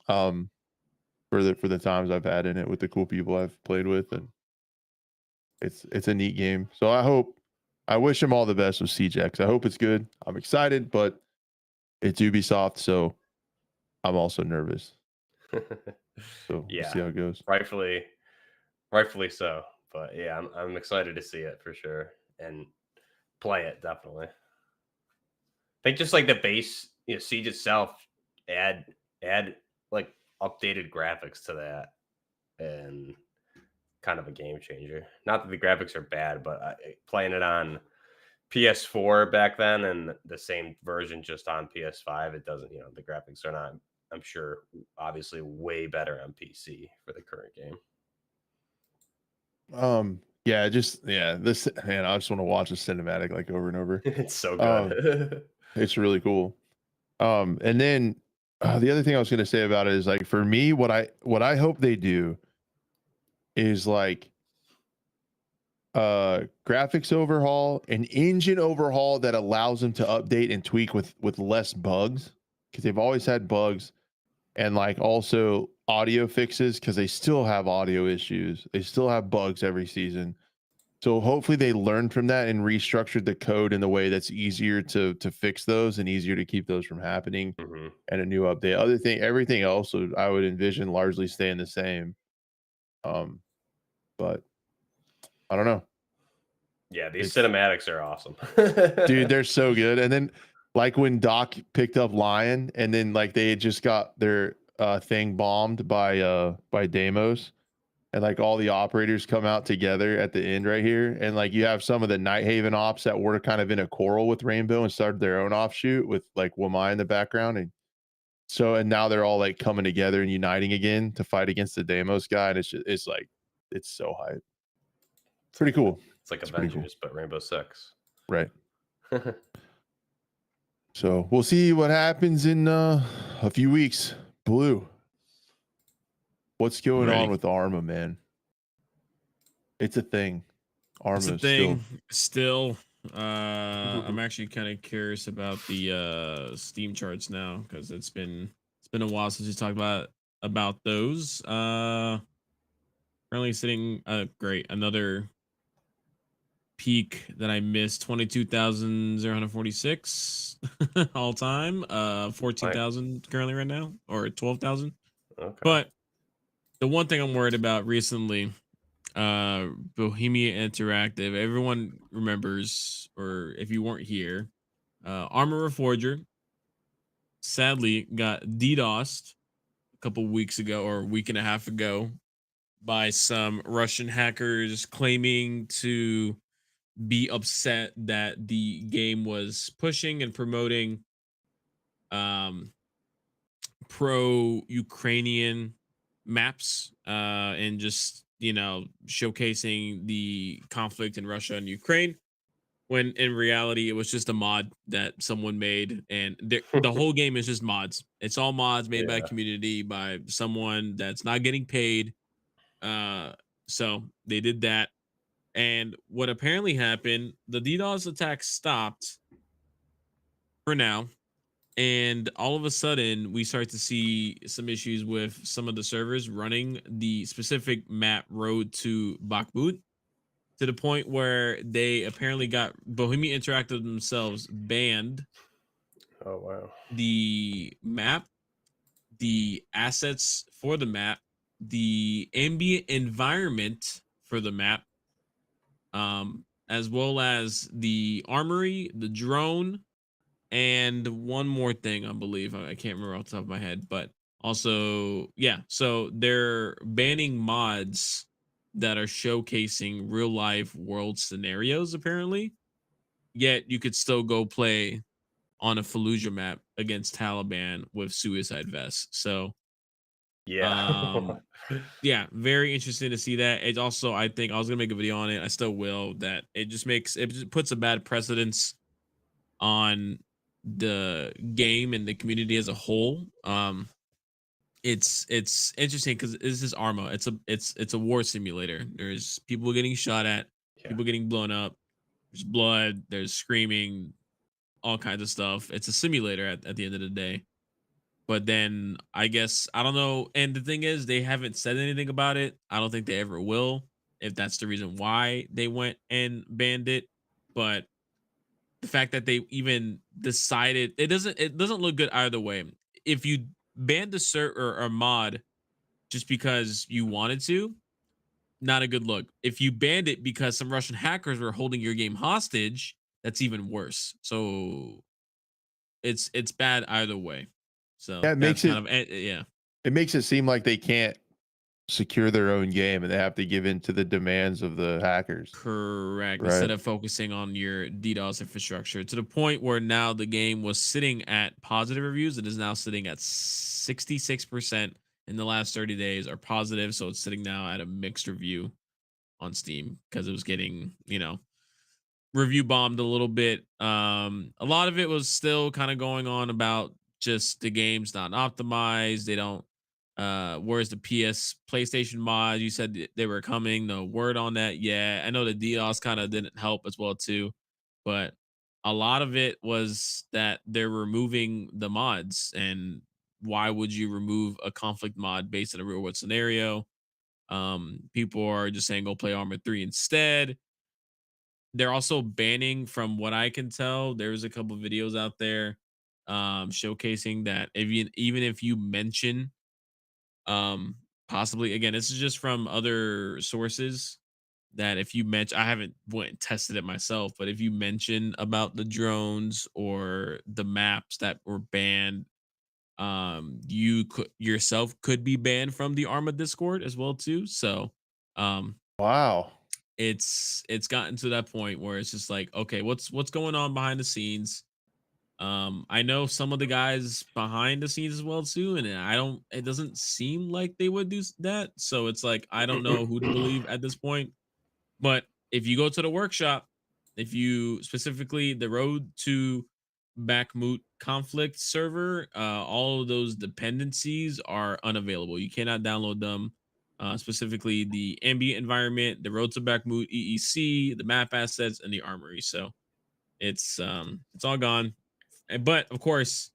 For the times I've had in it with the cool people I've played with, and it's a neat game. So I wish them all the best with Siege X. I hope it's good. I'm excited, but it's Ubisoft, so I'm also nervous. So we'll see how it goes.
Rightfully so. But yeah, I'm excited to see it for sure and play it definitely. I think just like the base, Siege itself, add like updated graphics to that, and kind of a game changer. Not that the graphics are bad, but playing it on PS4 back then and the same version just on PS5, it doesn't. The graphics are not. I'm sure, obviously, way better on PC for the current game.
This man, I just want to watch the cinematic like over and over.
It's so good.
It's really cool. And then the other thing I was going to say about it is like for me, what I hope they do is like graphics overhaul, an engine overhaul that allows them to update and tweak with less bugs, because they've always had bugs, and like also audio fixes because they still have audio issues. They still have bugs every season. So hopefully they learned from that and restructured the code in the way that's easier to fix those and easier to keep those from happening. And a new update. Everything else I would envision largely staying the same. But I don't know.
Yeah, these cinematics are awesome.
Dude, they're so good. And then like when Doc picked up Lion and then like they had just got their thing bombed by Deimos, and like all the operators come out together at the end right here, and like you have some of the Night Haven ops that were kind of in a quarrel with Rainbow and started their own offshoot with like Wamai in the background, and now they're all like coming together and uniting again to fight against the Deimos guy, and it's so hype. Pretty cool.
It's like Avengers, but Rainbow Six.
Right. So we'll see what happens in a few weeks. Blue, what's going on with Arma, man? It's a thing.
It's
Arma
a
is still.
thing. Still, I'm actually kind of curious about the Steam charts now because it's been a while since we talked about those. Currently sitting great, another peak that I missed, 22,046 all time. 14,000 currently right now, or 12,000.
Okay.
But the one thing I'm worried about recently, Bohemia Interactive, everyone remembers, or if you weren't here, Arma Reforger sadly got DDoSed a couple weeks ago or a week and a half ago by some Russian hackers claiming to be upset that the game was pushing and promoting um pro-Ukrainian maps, and just, showcasing the conflict in Russia and Ukraine, when in reality it was just a mod that someone made, and the whole game is just mods. It's all mods made by a
Yeah.
community, by someone that's not getting paid. uh so they did that, and what apparently happened, the DDoS attack stopped for now, and all of a sudden we start to see some issues with some of the servers running the specific map Road to Bakhmut, to the point where they apparently got Bohemia Interactive themselves banned
Oh wow.
the map, the assets for the map, the ambient environment for the map, as well as the armory, the drone, and one more thing, I believe. I can't remember off the top of my head, but also, yeah. So they're banning mods that are showcasing real life world scenarios, apparently. Yet you could still go play on a Fallujah map against Taliban with suicide vests. So,
Yeah.
um, yeah, very interesting to see that. It also, I think I was gonna make a video on it. I still will. That it just puts a bad precedence on the game and the community as a whole. It's interesting because this is Arma. It's a war simulator. There's people getting shot at,
Yeah.
people getting blown up. There's blood. There's screaming, all kinds of stuff. It's a simulator at the end of the day. But then I guess I don't know. And the thing is, they haven't said anything about it. I don't think they ever will. If that's the reason why they went and banned it, but the fact that they even decided, it doesn't look good either way. If you banned the cert or mod just because you wanted to, not a good look. If you banned it because some Russian hackers were holding your game hostage, that's even worse. So it's bad either way. So
Yeah,
that's kind of yeah.
it makes it seem like they can't secure their own game and they have to give in to the demands of the hackers.
Correct.
Right.
Instead of focusing on your DDoS infrastructure, to the point where now the game was sitting at positive reviews. It is now sitting at 66% in the last 30 days are positive. So it's sitting now at a mixed review on Steam because it was getting, review bombed a little bit. A lot of it was still kind of going on about just the game's not optimized. They don't. Where's the PlayStation mod? You said they were coming. No word on that yet. I know the DDoS kind of didn't help as well too, but a lot of it was that they're removing the mods. And why would you remove a conflict mod based on a real world scenario? People are just saying go play Arma 3 instead. They're also banning, from what I can tell, there's a couple videos out there showcasing that even if you mention, possibly, again, this is just from other sources, that if you mention, I haven't went and tested it myself, but if you mention about the drones or the maps that were banned, you could yourself could be banned from the Arma Discord as well too. So um
Wow.
it's gotten to that point where it's just like, okay, what's going on behind the scenes? I know some of the guys behind the scenes as well too, and it doesn't seem like they would do that. So it's like, I don't know who to believe at this point. But if you go to the workshop, if you specifically the Road to Bakhmut conflict server, all of those dependencies are unavailable. You cannot download them. specifically the ambient environment, the road to Bakhmut EEC, the map assets, and the armory. So it's all gone. But of course,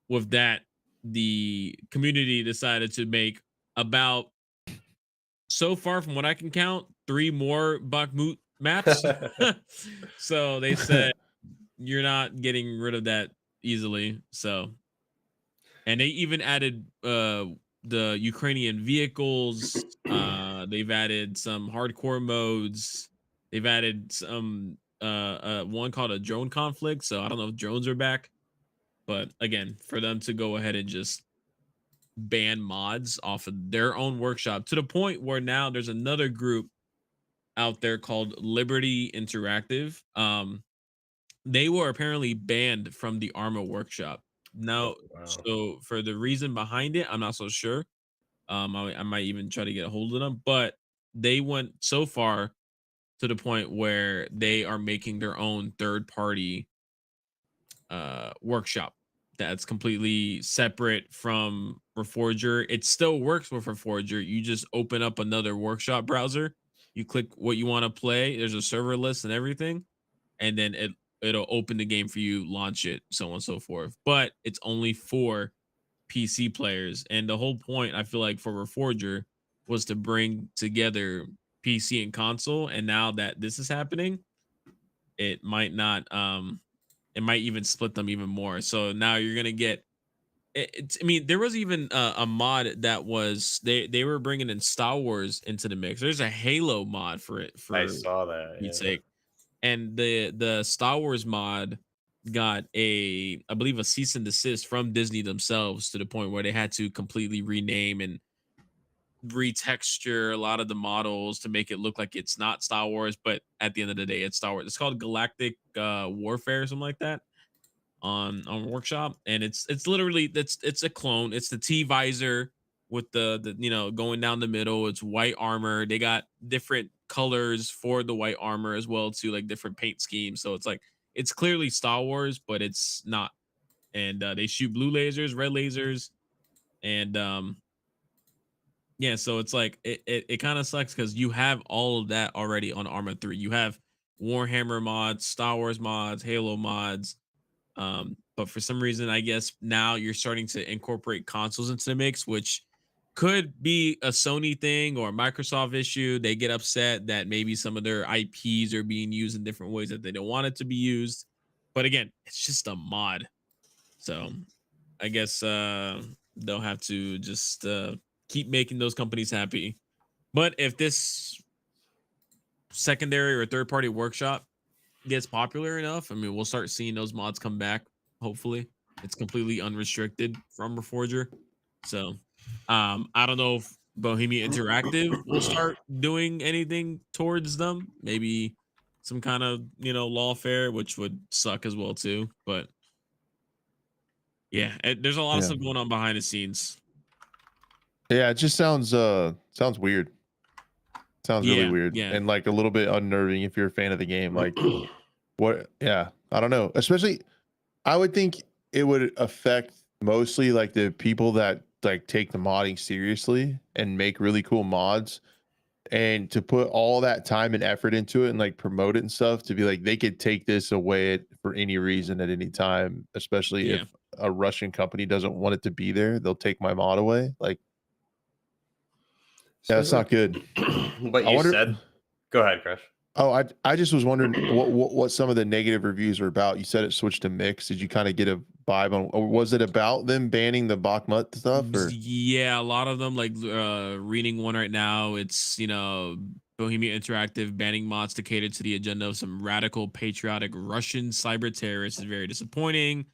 with that, the community decided to make about, so far from what I can count, 3 more Bakhmut maps. So they said you're not getting rid of that easily. So, and they even added the Ukrainian vehicles. They've added some hardcore modes. They've added some one called a drone conflict. So I don't know if drones are back, but again, for them to go ahead and just ban mods off of their own workshop to the point where now there's another group out there called Liberty Interactive. They were apparently banned from the Arma workshop.
Oh,
Now,
wow.
so for the reason behind it, I'm not so sure. I might even try to get a hold of them, but they went so far to the point where they are making their own third party workshop that's completely separate from Reforger. It still works with Reforger. You just open up another workshop browser, you click what you want to play, there's a server list and everything, and then it'll open the game for you, launch it, so on and so forth. But it's only for PC players. And the whole point, I feel like, for Reforger was to bring together PC and console. And now that this is happening, it might not it might even split them even more. So now you're gonna get I mean, there was even a mod that was they were bringing in Star Wars into the mix. There's a Halo mod for it,
I
for
saw that.
Pete's
Yeah.
sake. And the Star Wars mod got a, I believe, a cease and desist from Disney themselves, to the point where they had to completely rename and retexture a lot of the models to make it look like it's not Star Wars, but at the end of the day, it's Star Wars. It's called Galactic Warfare or something like that on Workshop, and it's literally, it's a clone. It's the T visor with the going down the middle. It's white armor. They got different colors for the white armor as well too, like different paint schemes. So it's like it's clearly Star Wars, but it's not. And they shoot blue lasers, red lasers, and yeah. So it's like it kind of sucks because you have all of that already on Arma 3. You have Warhammer mods, Star Wars mods, Halo mods. But for some reason, I guess now you're starting to incorporate consoles into the mix, which could be a Sony thing or a Microsoft issue. They get upset that maybe some of their IPs are being used in different ways that they don't want it to be used. But again, it's just a mod. So I guess they'll have to just keep making those companies happy. But if this secondary or third party workshop gets popular enough, I mean, we'll start seeing those mods come back. Hopefully, it's completely unrestricted from Reforger. So, I don't know if Bohemia Interactive will start doing anything towards them. Maybe some kind of lawfare, which would suck as well too. But yeah, there's a lot of
Yeah.
stuff going on behind the scenes.
Yeah, it just sounds weird. Sounds really
Yeah,
weird
yeah,
and like a little bit unnerving if you're a fan of the game. Like what? Yeah, I don't know. Especially, I would think it would affect mostly like the people that like take the modding seriously and make really cool mods, and to put all that time and effort into it and like promote it and stuff, to be like they could take this away for any reason at any time, especially
yeah.
if a Russian company doesn't want it to be there, they'll take my mod away. Like, yeah,
So
that's not good.
what
I
you
wonder.
said. Go ahead, Crush.
Oh, I just was wondering what some of the negative reviews were about. You said it switched to mix. Did you kind of get a vibe on, or was it about them banning the Bakhmut stuff? Or
Yeah, a lot of them, like reading one right now, it's Bohemia Interactive banning mods to cater to the agenda of some radical patriotic Russian cyber terrorists is very disappointing.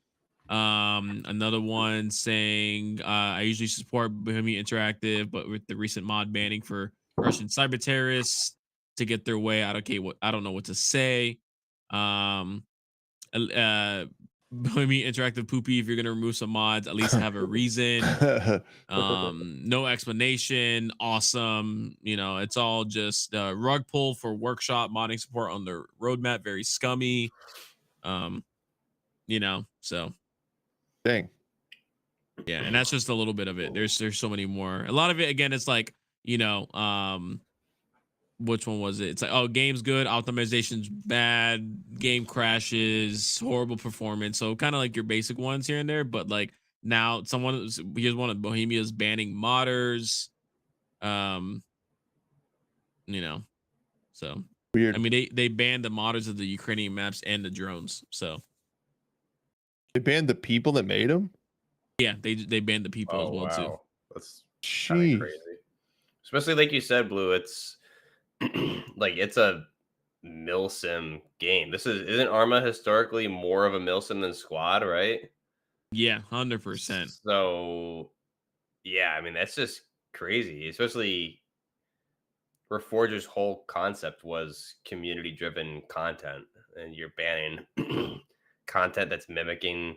Another one saying I usually support Bohemia Interactive, but with the recent mod banning for Russian cyber terrorists to get their way out, okay, what, I don't know what to say. um uh Bohemia Interactive poopy, if you're gonna remove some mods, at least have a reason. No explanation. Awesome. It's all just rug pull for workshop modding support on the roadmap. Very scummy. um so
dang.
yeah, and that's just a little bit of it. There's so many more. A lot of it, again, it's like you know, which one was it? It's like, oh, game's good, optimization's bad, game crashes, horrible performance. So kind of like your basic ones here and there, but like now here's one of Bohemia's banning modders. Um, you know, so I
Weird.
mean they banned the modders of the Ukrainian maps and the drones. So
They banned the people that made them.
yeah, they banned the people as
Oh
well too.
wow, that's kind of
Jeez.
crazy. Especially like you said, Blue. It's like it's a milsim game. Isn't Arma historically more of a milsim than Squad, right?
Yeah, 100%.
So yeah, I mean that's just crazy. Especially Reforger's whole concept was community driven content, and you're banning content that's mimicking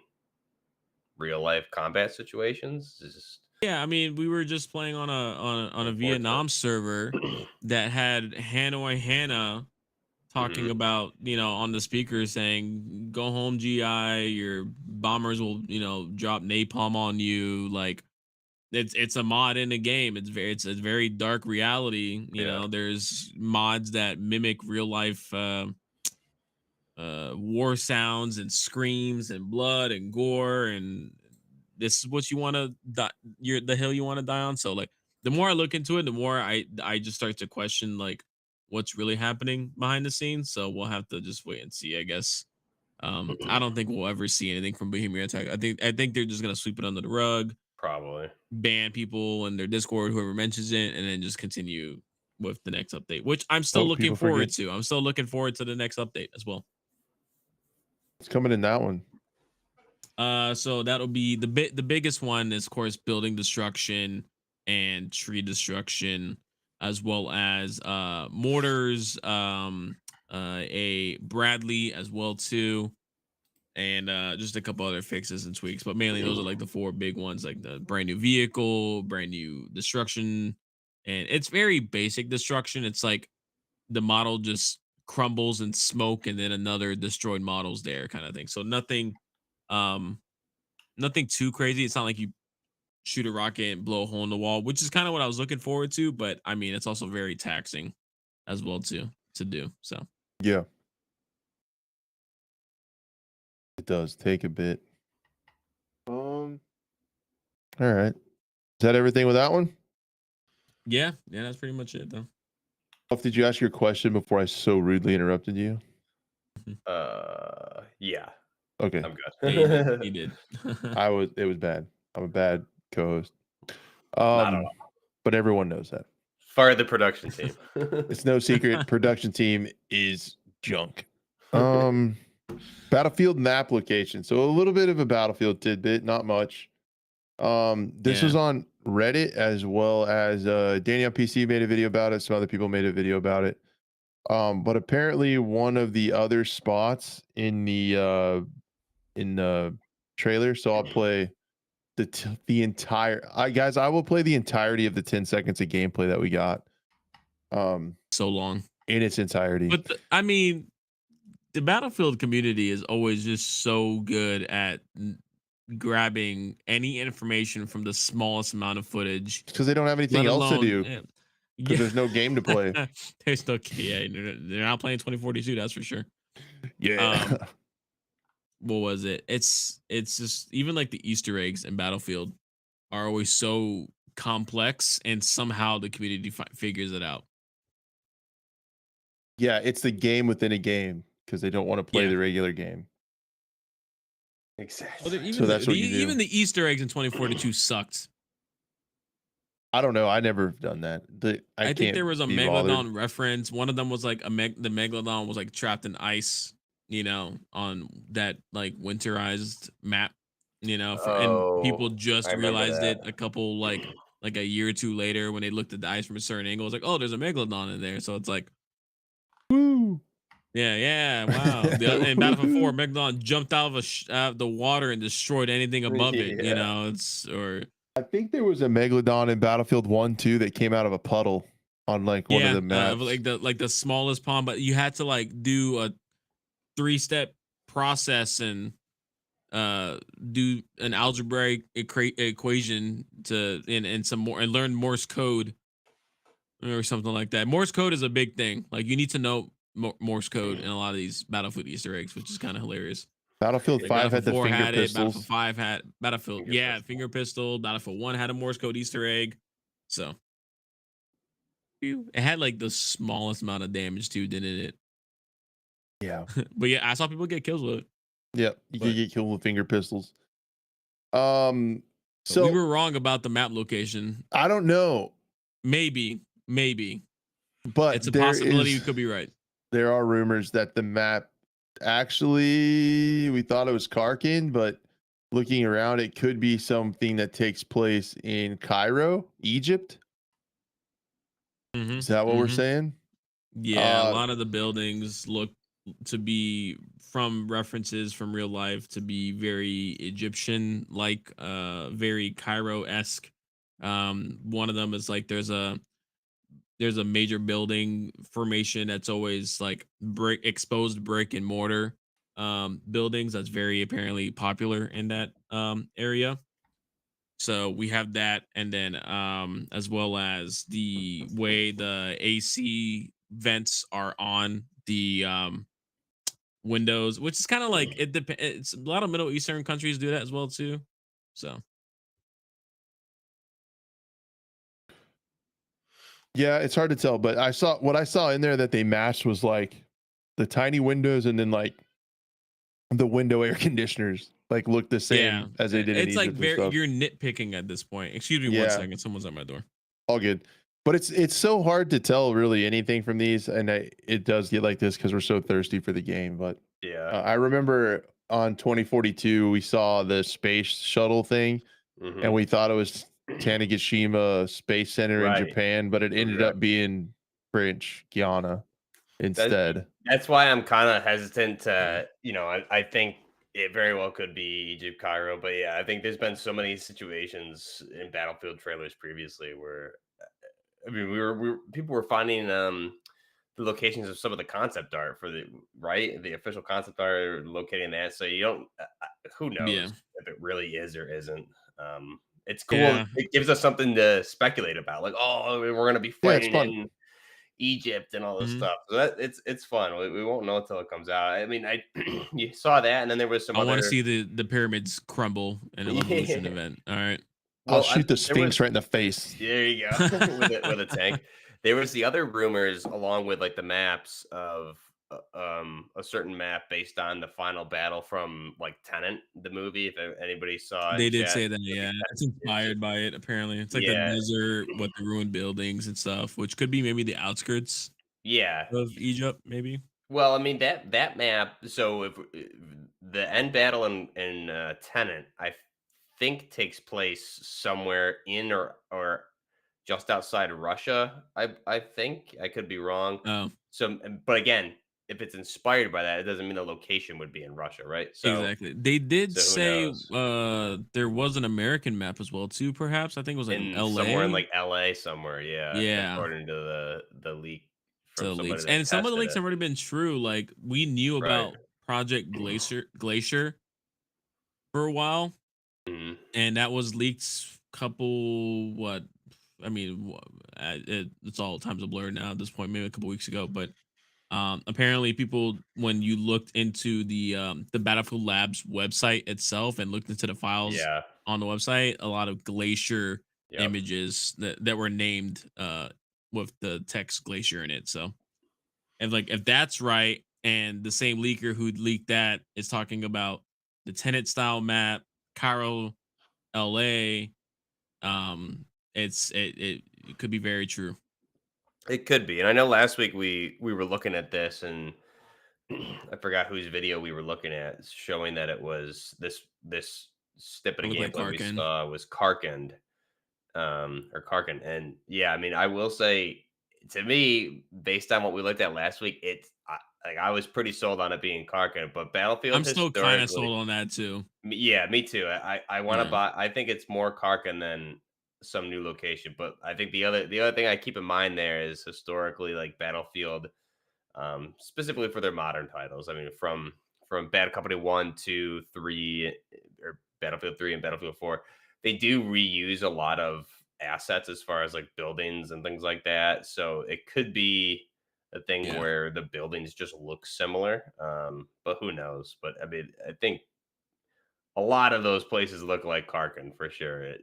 real life combat situations. It's just
Yeah, I mean, we were just playing on a
unfortunate.
Vietnam server that had Hanoi Hannah talking
Mhm.
about, on the speaker saying, "Go home, GI. Your bombers will, drop napalm on you." Like it's a mod in the game. It's a very dark reality.
Yeah.
There's mods that mimic real life war sounds and screams and blood and gore, and this is what you want to you're the hill you want to die on. So like the more I look into it, the more I just start to question like what's really happening behind the scenes. So we'll have to just wait and see, I guess. I don't think we'll ever see anything from Bohemian Attack. I think they're just gonna sweep it under the rug,
Probably.
ban people in their Discord, whoever mentions it, and then just continue with the next update, which I'm still
Oh,
looking
people
forward
forget
to. I'm still looking forward to the next update as well.
it's coming in that one.
So that'll be the biggest one is, of course, building destruction and tree destruction, as well as mortars, a Bradley as well too, and just a couple other fixes and tweaks. But mainly those are like the four big ones, like the brand new vehicle, brand new destruction, and it's very basic destruction. It's like the model just crumbles and smoke, and then another destroyed model's there, kind of thing. So um nothing too crazy. It's not like you shoot a rocket and blow a hole in the wall, which is kind of what I was looking forward to. But I mean, it's also very taxing as well to do. So
Yeah, it does take a bit. All right. Is that everything with that one?
yeah, that's pretty much it though.
Did you ask your question before I so rudely interrupted you?
Yeah.
Okay.
I'm
Yeah,
good.
he did.
It was bad. I'm a bad co-host.
Not at all.
But everyone knows that.
Fire the production team.
It's no secret. Production team is junk. Battlefield map location. So a little bit of a Battlefield tidbit, not much. This was on Reddit, as well as Danny on PC made a video about it. Some other people made a video about it. But apparently one of the other spots in the trailer. So I'll play the entire. Guys, I will play the entirety of the 10 seconds of gameplay that we got.
So long
In its entirety.
But I mean, the Battlefield community is always just so good at grabbing any information from the smallest amount of footage,
because they don't have anything
let
else to
alone
do. Because there's no game to play.
There's no, yeah, they're not playing 2042. That's for sure.
Yeah.
What was it? It's just even like the Easter eggs in Battlefield are always so complex, and somehow the community figures it out.
Yeah, it's the game within a game because they don't want to play the regular game.
Exactly.
Well, even
So that's what you do.
even the Easter eggs in 2042 sucked.
I don't know. I never done that.
I think there was a
be
Megalodon
bothered.
reference. One of them was like the Megalodon was like trapped in ice, on that like winterized map, and people just
I remember
realized
that.
it a couple like a year or two later when they looked at the ice from a certain angle. It was like, oh, there's a Megalodon in there. So it's like,
Woo!
yeah, wow. In Battlefield 4, Megalodon jumped out of the water and destroyed anything above it.
Yeah.
I think there was a Megalodon in Battlefield 1 too that came out of a puddle on like one of the maps.
like the smallest pond, but you had to like do a 3-step process and do an algebraic equation and some more, and learn Morse code or something like that. Morse code is a big thing. Like you need to know Morse code in a lot of these Battlefield Easter eggs, which is kind of hilarious.
Battlefield
Like
5 had
Battlefield
the
4
finger
had it. Battlefield
pistols.
5 had Battlefield.
Finger
Yeah,
pistol.
finger pistol. Battlefield 1 had a Morse code Easter egg. So it had like the smallest amount of damage too, didn't it?
Yeah.
But yeah, I saw people get kills with it.
Yep. You could
But
get killed with finger pistols.
we
So
were wrong about the map location.
I don't know,
Maybe.
but
It's a possibility you could be right.
there are rumors that the map actually we thought it was Karkin, but looking around, it could be something that takes place in Cairo, Egypt.
Mhm,
Is that what we're
mhm.
saying?
Yeah, a
Uh,
lot of the buildings look to be from references from real life to be very Egyptian like, very Cairo-esque. One of them is like there's a major building formation that's always like exposed brick and mortar buildings that's very apparently popular in that area. So we have that, and then as well as the way the AC vents are on the windows, which is kind of like it depends. It's a lot of Middle Eastern countries do that as well too. So
yeah, it's hard to tell, but I saw in there that they matched was like the tiny windows and then like the window air conditioners like look the
yeah,
same as they did in
it's like
Egypt and
very
stuff.
you're nitpicking at this point. Excuse me one
Yeah,
second, someone's at my door.
all good. But it's so hard to tell really anything from these, and it does get like this because we're so thirsty for the game. But
Yeah.
I remember on 2042 we saw the space shuttle thing, and we thought it was Tanegashima Space Center in
Right.
Japan, but it ended
Right.
up being French Guiana
That,
instead.
that's why I'm kind of hesitant to, I think it very well could be Egypt, Cairo, but yeah, I think there's been so many situations in Battlefield trailers previously where, I mean, people were finding the locations of some of the concept art for the official concept art, locating that. So you don't, who
Yeah,
knows if it really is or isn't. It's cool.
yeah.
It gives us something to speculate about. Like, oh, we're going to be
Yeah, it's
fighting
fun.
in Egypt and all this
Mhm.
stuff. So it's fun. We won't know until it comes out. I mean, I you saw that, and then there was some
I want to
other.
see the pyramids crumble in an evolution
Yeah.
event. All right.
I'll
Well,
shoot the
there was
Sphinx right in the face.
there you go with a tank. There was the other rumors along with like the maps of a certain map based on the final battle from like Tenant, the movie. If anybody saw it in
They did
chat,
say that, yeah. It's
it's
inspired by it, apparently. It's like the
yeah,
desert with the ruined buildings and stuff, which could be maybe the outskirts
yeah.
of Egypt, maybe.
Well, I mean that map. So if the end battle in Tenant, I think takes place somewhere in or just outside of Russia. I think I could be wrong.
Oh,
So, but again, if it's inspired by that, it doesn't mean the location would be in Russia, right?
exactly. They did
So who
say
knows?
there was an American map as well too, perhaps. I think it was like
In somewhere in
LA.
like LA somewhere, yeah,
Yeah.
according to the leak from
To
somebody
leaks.
that
And some of the
tested
leaks
it.
have already been true. Like we knew
Right.
about Project Glacier for a while,
Mhm.
and that was leaked couple what I mean, it's all times a blur now at this point, maybe a couple weeks ago, but apparently people when you looked into the Battlefield Labs website itself and looked into the files
Yeah.
on the website, a lot of glacier
Yep.
images that were named with the text glacier in it. So if that's right, and the same leaker who leaked that is talking about the Tenet style map, Cairo, LA, um, it could be very true.
It could be. And I know last week we were looking at this and I forgot whose video we were looking at showing that it was this snippet
It
of
looked like
gameplay we
Karkin.
saw was Karkand or Karkin. And yeah, I mean, I will say to me, based on what we looked at last week, like I was pretty sold on it being Karkin, but Battlefield
I'm still kind of
historically,
sold on that too.
yeah, me too. I want to
Yeah.
buy. I think it's more Karkin than some new location. But I think the other thing I keep in mind there is historically like Battlefield, specifically for their modern titles. I mean, from Bad Company 1, 2, 3, or Battlefield 3 and Battlefield 4, they do reuse a lot of assets as far as like buildings and things like that. So it could be a thing
Yeah.
where the buildings just look similar. But who knows? But I mean, I think a lot of those places look like Karkin for sure.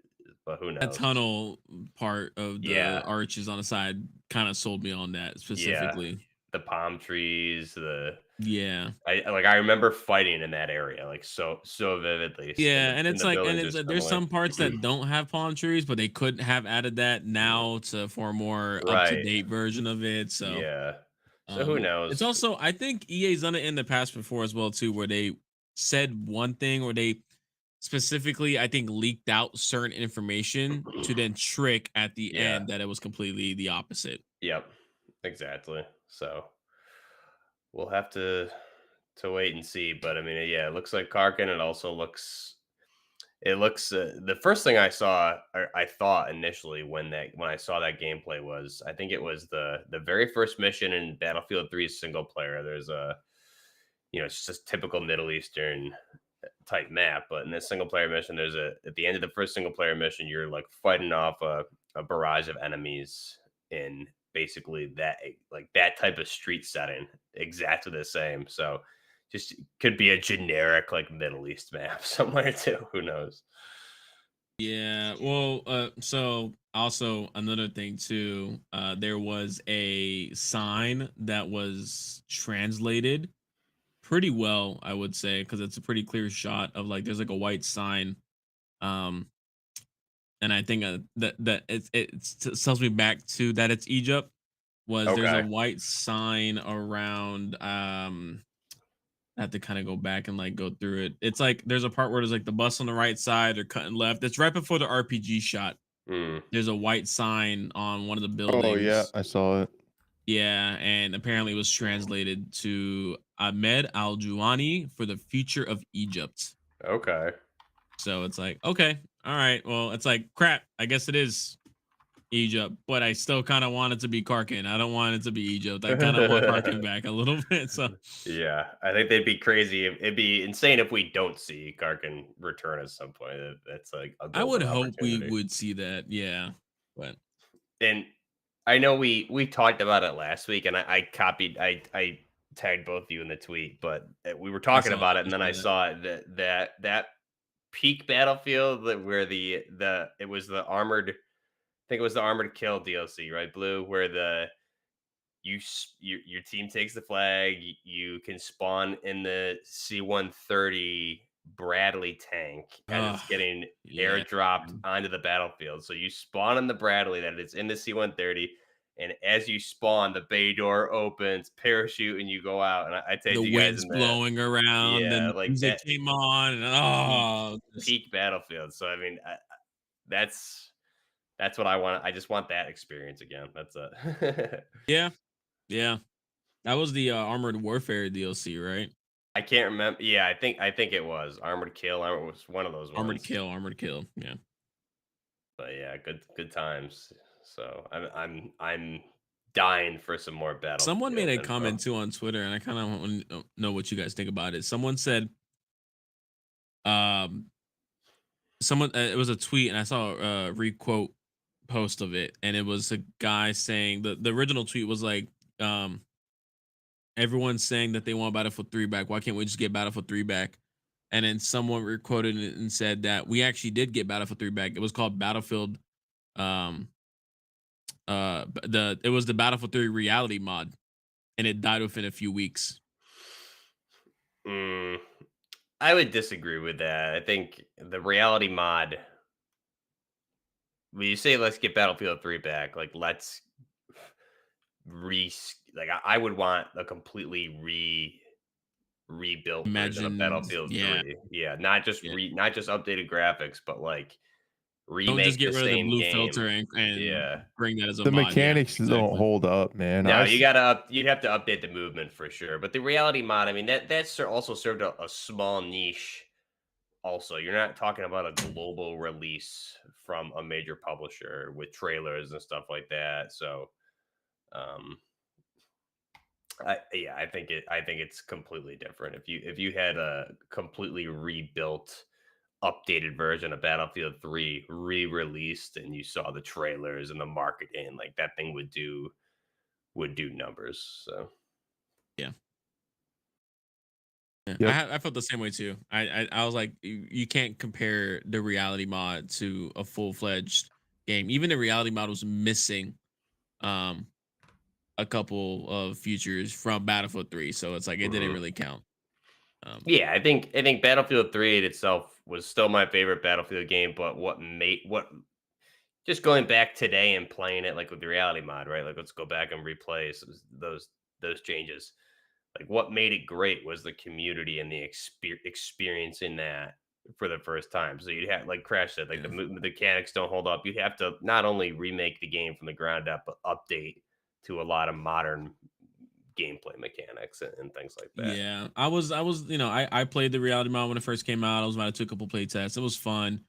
But who
That
knows?
tunnel part of the
Yeah,
arches on the side kind of sold me on that
yeah.
specifically.
The palm trees, the
Yeah.
I remember fighting in that area like so vividly, and
Yeah, and
the buildings are
it's there's
similar.
some parts that don't have palm trees, but they could have added that now to for a more up to
Right.
date version of it. So
Yeah. So who
it's
knows?
also I think EA's done it in the past before as well too, where they said one thing or they specifically I think leaked out certain information to then trick at the
Yeah.
end that it was completely the opposite.
Yep. Exactly. So we'll have to wait and see. But I mean, yeah, it looks like Karkin. It also looks. It looks. The first thing I saw, or I thought initially when I saw that gameplay was, I think it was the very first mission in Battlefield 3 single player. There's a, it's just typical Middle Eastern type map. But in this single player mission, there's a at the end of the first single player mission, you're like fighting off a barrage of enemies in basically that type of street setting, exactly the same. So just could be a generic like Middle East map somewhere too. Who knows?
Yeah, well, so also another thing too, there was a sign that was translated pretty well, I would say, because it's a pretty clear shot of like there's like a white sign, um, and I think that tells me back to that it's Egypt. Was there's a
Okay.
white sign around I have to kind of go back and like go through it. It's like there's a part where there's like the bus on the right side or cutting left. It's right before the RPG shot.
Hmm.
There's a white sign on one of the
Oh yeah,
buildings.
I saw it.
Yeah, and apparently it was translated to Ahmed Al Juwani for the future of Egypt.
Okay.
So it's like, okay, all right. Well, it's like crap. I guess it is Egypt, but I still kind of want it to be Karkin. I don't want it to be Egypt. I kind of want Karkin back a little bit. So
Yeah, I think they'd be crazy. It'd be insane if we don't see Karkin return at some point. That's like a
I would
golden
hope we
opportunity.
would see that. Yeah, but
And I know we talked about it last week, and I copied I tagged both of you in the tweet, but we were
I
talking
saw
about it,
I
and then I
saw that.
saw it that peak battlefield where the it was the armored, I think it was the armored kill DLC, right, Blue, where your team takes the flag, you can spawn in the C-130 Bradley tank as
Oh,
it's getting
yeah.
airdropped onto the battlefield. So you spawn in the Bradley that is in the C-130, and as you spawn, the bay door opens, parachute, and you go out. And I
The
tagged you guys
wind's
in that.
blowing around,
Yeah,
and
like
music
that
came on, and
peak
just
peak battlefield. So I mean, that's that's what I want. I just want that experience again. That's it.
yeah, yeah. That was the Armored Warfare DLC, right?
I can't remember. Yeah, I think it was Armored Kill. It was one of those ones.
Armored Kill. Yeah.
But yeah, good times. So I'm dying for some more
Someone made
Battlefield
a
info.
comment too on Twitter, and I kind of want to know what you guys think about it. Someone said, um, someone it was a tweet, and I saw a requote post of it, and it was a guy saying the original tweet was like, um, everyone's saying that they want Battlefield 3 back. Why can't we just get Battlefield 3 back? And then someone requoted it and said that we actually did get Battlefield 3 back. It was called Battlefield um it was the Battlefield 3 reality mod, and it died within a few weeks.
Mm, I would disagree with that. I think the reality mod. When you say let's get Battlefield 3 back, like let's re like I would want a completely rebuilt version of
Imagine,
Battlefield
yeah,
3. Yeah, not just
yeah.
not just updated graphics, but like
Don't just
remake
get
the
rid of the
same
blue
game.
filter and
Yeah.
bring that as a
The
mod. Yeah,
mechanics don't
exactly.
hold up, man.
No, you'd have to update the movement for sure. But the reality mod, I mean, also served a small niche. Also, you're not talking about a global release from a major publisher with trailers and stuff like that. So, um, I think it's completely different. If you had a completely rebuilt updated version of Battlefield 3 re-released and you saw the trailers and the marketing, like that thing would do numbers. So
Yeah. Yeah,
Yep.
I felt the same way too. I was like, you can't compare the reality mod to a full fledged game. Even the reality mod was missing um a couple of features from Battlefield 3, so it's like it didn't
mhm.
really count.
Yeah, I think Battlefield 3 in itself was still my favorite Battlefield game, but what just going back today and playing it like with the reality mod, right? Like let's go back and replay those changes. Like what made it great was the community and the experiencing that for the first time. So you'd have, like Crash said, like
Yeah.
the mechanics don't hold up. You'd have to not only remake the game from the ground up, but update to a lot of modern gameplay mechanics and things like that.
Yeah, I was, I played the reality mod when it first came out. I was about to took a couple play tests. It was fun,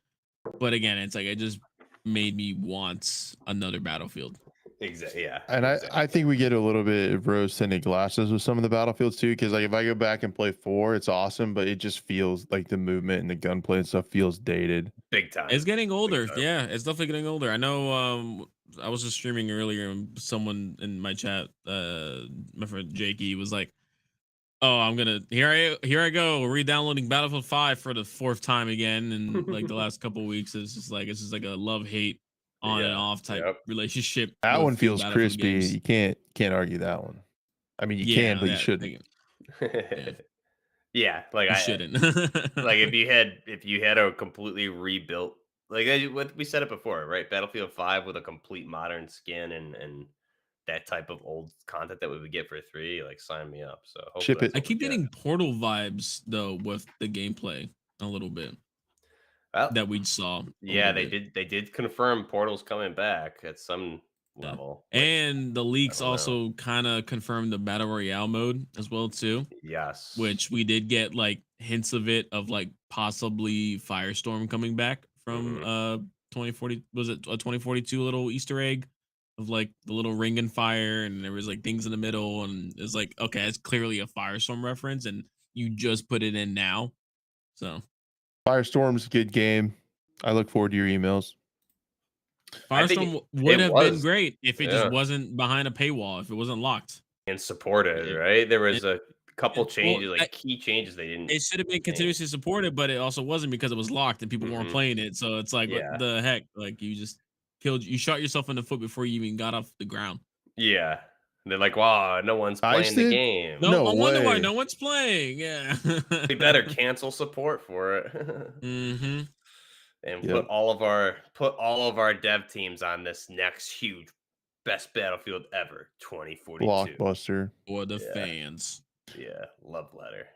but again, it's like it just made me want another Battlefield.
Exactly. Yeah.
And
Exactly.
I think we get a little bit of rose tinted glasses with some of the Battlefields too, because like if I go back and play 4, it's awesome, but it just feels like the movement and the gunplay and stuff feels dated.
Big time.
It's getting
Big
older.
time.
Yeah, it's definitely getting older. I know. I was just streaming earlier, and someone in my chat, my friend Jakey, was like, "Oh, I'm gonna here I go re-downloading Battlefield 5 for the 4th time again." And like the last couple of weeks, it's just like a love hate on and
Yeah.
off type
Yep.
relationship
That
with
one
the
feels
Battlefield
crispy.
games.
You can't argue that one. I mean, you can,
Yeah,
but you
that
shouldn't.
yeah,
Yeah. Like
you
I
shouldn't.
like if you had a completely rebuilt, like what we said it before, right? Battlefield 5 with a complete modern skin and that type of old content that we would get for 3, like sign me up. So hopefully
Ship
that's
it.
I
what we
keep
get.
getting Portal vibes though with the gameplay a little bit
Well,
that we saw a
yeah,
little
they
bit.
did confirm Portal's coming back at some
Yeah.
level, which
And the
I
leaks
don't know.
also kind of confirmed the battle royale mode as well too,
Yes.
which we did get like hints of it of like possibly Firestorm coming back from
Mhm.
2040, was it a 2042 little Easter egg of like the little ring and fire, and there was like things in the middle, and it's like, okay, it's clearly a Firestorm reference and you just put it in now. So
Firestorm's a good game. I look forward to your emails.
I think
Firestorm would
it
have been
was,
great if it just
yeah,
wasn't behind a paywall, if it wasn't locked.
and supported,
It,
right? There
it,
was a couple
well,
changes, like key changes they didn't
it should have been
make.
continuously supported, but it also wasn't because it was locked and people weren't
Mhm.
playing it. So it's like, what
Yeah.
the heck? Like you shot yourself in the foot before you even got off the ground.
Yeah. They're like, "Wow, no one's
Dice
playing the
did?
game.
No,
No
I wonder why
way.
no one's playing. Yeah.
We better cancel support for it."
hmm
And
Yep.
put all of our dev teams on this next huge best Battlefield ever, 2042.
Blockbuster.
For the
Yeah.
fans.
Yeah, love letter.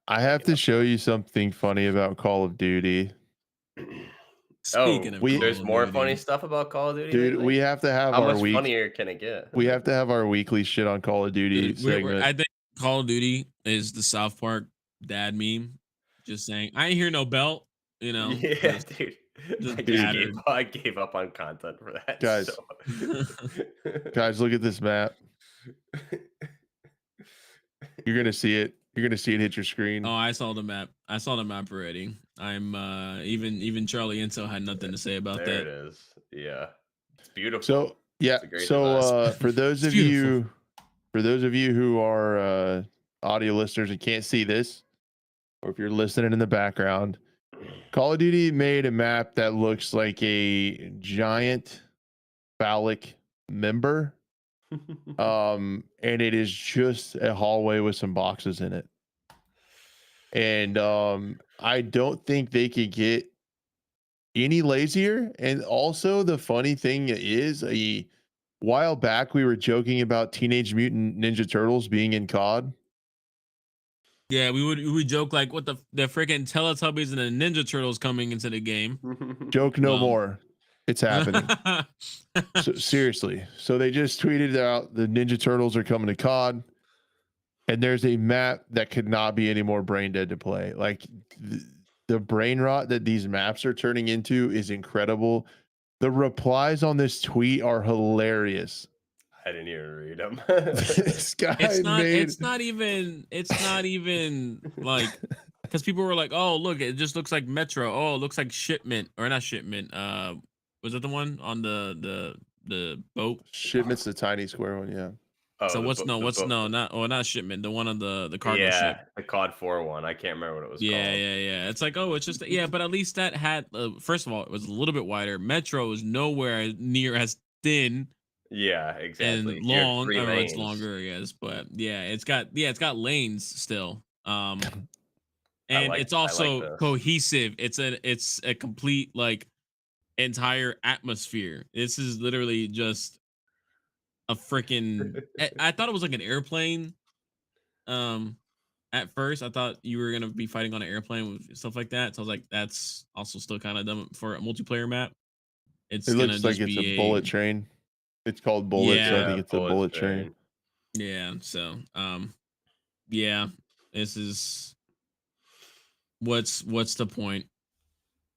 I have to
Yep.
show you something funny about Call of Duty.
Speaking
Oh,
of
We
Call
there's
of
more
Duty,
funny stuff about Call of Duty
dude, we
lately?
have to have
How
our
much
week.
funnier can it get?
We have to have our weekly shit on Call of Duty
dude,
segment.
I think Call of Duty is the South Park dad meme. Just saying, I ain't hear no belt.
Yeah, dude.
Just
Dude.
battered.
I gave up on content for that. So
Guys, guys, look at this map. You're gonna see it. You're gonna see it hit your screen.
Oh, I saw the map. I saw the map already. I'm even Charlie Intel had nothing to say about
there it
that.
is. Yeah. It's beautiful.
So yeah,
It's a great
so
design.
for those
It's
of
beautiful.
you, who are audio listeners and can't see this, or if you're listening in the background, Call of Duty made a map that looks like a giant phallic member. And it is just a hallway with some boxes in it. And I don't think they could get any lazier. And also the funny thing is, a while back we were joking about Teenage Mutant Ninja Turtles being in COD.
Yeah, we would joke like, what the freaking Teletubbies and the Ninja Turtles coming into the game.
Joke no
Well.
more. It's happening. So seriously. So they just tweeted out the Ninja Turtles are coming to COD. And there's a map that could not be any more brain dead to play. Like the brain rot that these maps are turning into is incredible. The replies on this tweet are hilarious.
I didn't even read them.
This guy
it's not
made
it's not even like because people were like, "Oh, look, it just looks like Metro. Oh, it looks like Shipment or not Shipment. Was that the one on the boat?
Shipment's the tiny square one, yeah.
Oh,
So
the book.
not Shipment. The one on the cargo
Yeah,
ship.
the COD 4 one. I can't remember what it was
Yeah,
called.
yeah, yeah. It's like, oh, it's just yeah, but at least that had first of all, it was a little bit wider. Metro is nowhere near as thin
Yeah,
and
exactly. You have
long.
3
Oh, it's
lanes.
longer, I guess, but yeah, it's got lanes still. And it's
I like
also
this.
cohesive. It's a complete like entire atmosphere. This is literally just a freaking. I thought it was like an airplane. Um, at first, I thought you were gonna be fighting on an airplane with stuff like that. So I was like, that's also still kind of dumb for a multiplayer map.
It
It's gonna
looks like
just
it's a
be
bullet train. It's called Bullet, so I
yeah,
think
Yeah,
it's a
bullet
bullet train.
train.
yeah. So yeah. This is what's the point?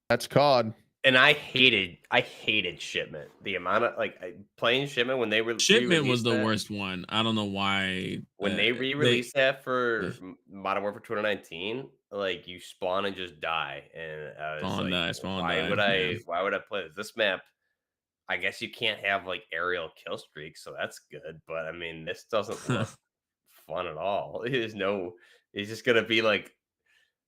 That's COD.
And I hated Shipment. The amount of playing Shipment when they
Shipment was
re-released
the
that.
worst one. I don't know why
When they
they
re-released that for Modern Warfare 2019, like you spawn and just die, and I was like,
Spawn die. Yeah.
why would I play this map? I guess you can't have like aerial kill streaks, so that's good. But I mean, this doesn't look fun at all. It's just gonna be like,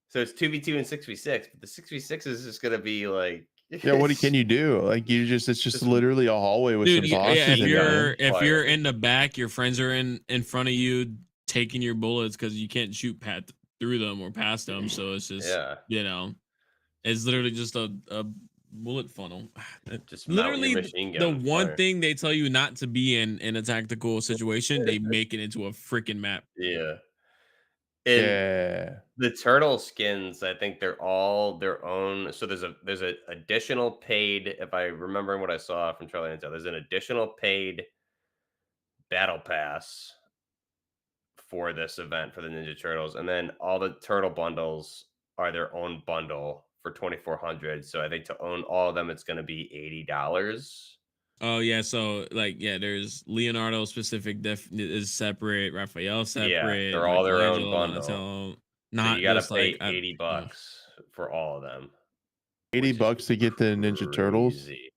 so it's 2v2 and 6v6, but the 6v6 is just gonna be like,
Yeah, what can
it's
you do? Like it's just
just
literally a hallway with
Dude,
some
yeah,
bosses in it, man.
if you're
Fire.
in the back, your friends are in front of you taking your bullets because you can't shoot through them or past them. So it's just
Yeah,
it's literally just a bullet funnel.
just mount your
Literally,
machine
the
gun and
one
fire.
thing they tell you not to be in a tactical situation, they make it into a freaking map.
Yeah, and
Yeah.
the turtle skins, I think they're all their own. So there's a additional paid, if I remember what I saw from Charlie Intel, there's an additional paid battle pass for this event for the Ninja Turtles, and then all the turtle bundles are their own bundle for 2,400. So I think to own all of them, it's going to be $80.
Oh yeah, so like yeah, there's Leonardo specific is separate, Raphael
Yeah,
separate,
they're all their own
Michelangelo,
bundle.
Donatello,
So you
not
got to
just like
pay 80 bucks for all of them,
80
which is
bucks to get the Ninja Turtles.
crazy.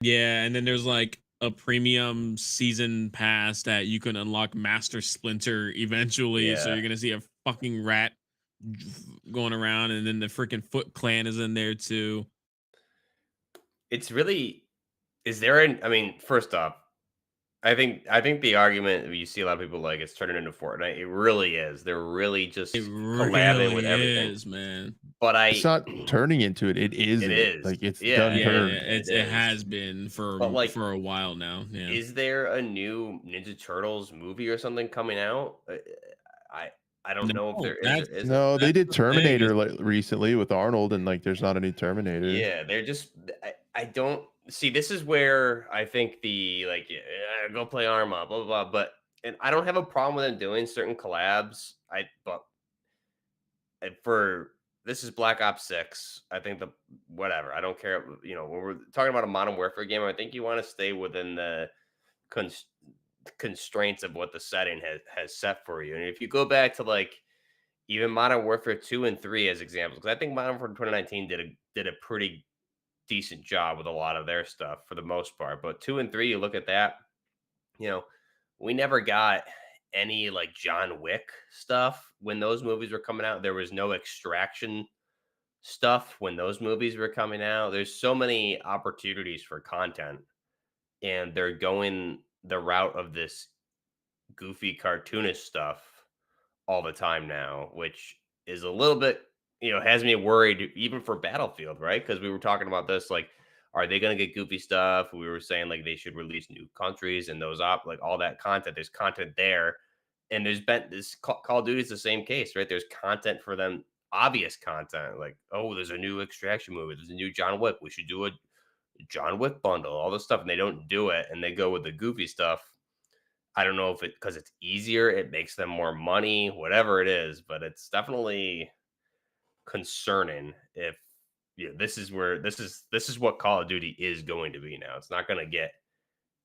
yeah, and then there's like a premium season pass that you can unlock Master Splinter eventually. So
Yeah.
you're gonna see a fucking rat going around, and then the freaking Foot Clan is in there too.
It's really, is there an, I mean, first off, I think the argument you see a lot of people like it's turning into Fortnite. It really is. They're really just
It
collabing with
really
everything.
is, man.
But
It's not turning into it. It is
it
it.
is.
Like it's
Yeah,
done
Yeah,
turned.
it
is.
has been
But like,
for a while now. Yeah.
is there a new Ninja Turtles movie or something coming out? I I don't know if
No,
there is or
that's
isn't.
No, they
that's
did
the thing is
Terminator like recently with Arnold, and like there's not a new Terminator.
Yeah, they're just I don't see, this is where I think the like, yeah, go play Arma, blah blah blah. But and I don't have a problem with them doing certain collabs. But for this is Black Ops 6. I think the whatever. I don't care. When we're talking about a modern warfare game, I think you want to stay within the cons- constraints of what the setting has set for you. And if you go back to like even Modern Warfare 2 and 3 as examples, because I think Modern Warfare 2019 did a pretty decent job with a lot of their stuff for the most part. But 2 and 3, you look at that, you know, we never got any like John Wick stuff when those movies were coming out. There was no extraction stuff when those movies were coming out. There's so many opportunities for content, and they're going the route of this goofy cartoonish stuff all the time now, which is a little bit, has me worried even for Battlefield, right? Because we were talking about this, like, are they going to get goofy stuff? We were saying like they should release new countries and those like all that content. There's content there, and there's been this Call of Duty is the same case, right? There's content for them, obvious content, like, oh, there's a new Extraction movie, there's a new John Wick. We should do a John Wick bundle, all this stuff, and they don't do it, and they go with the goofy stuff. I don't know if because it's easier, it makes them more money, whatever it is, but it's definitely concerning if this is where this is what Call of Duty is going to be now. It's not going to get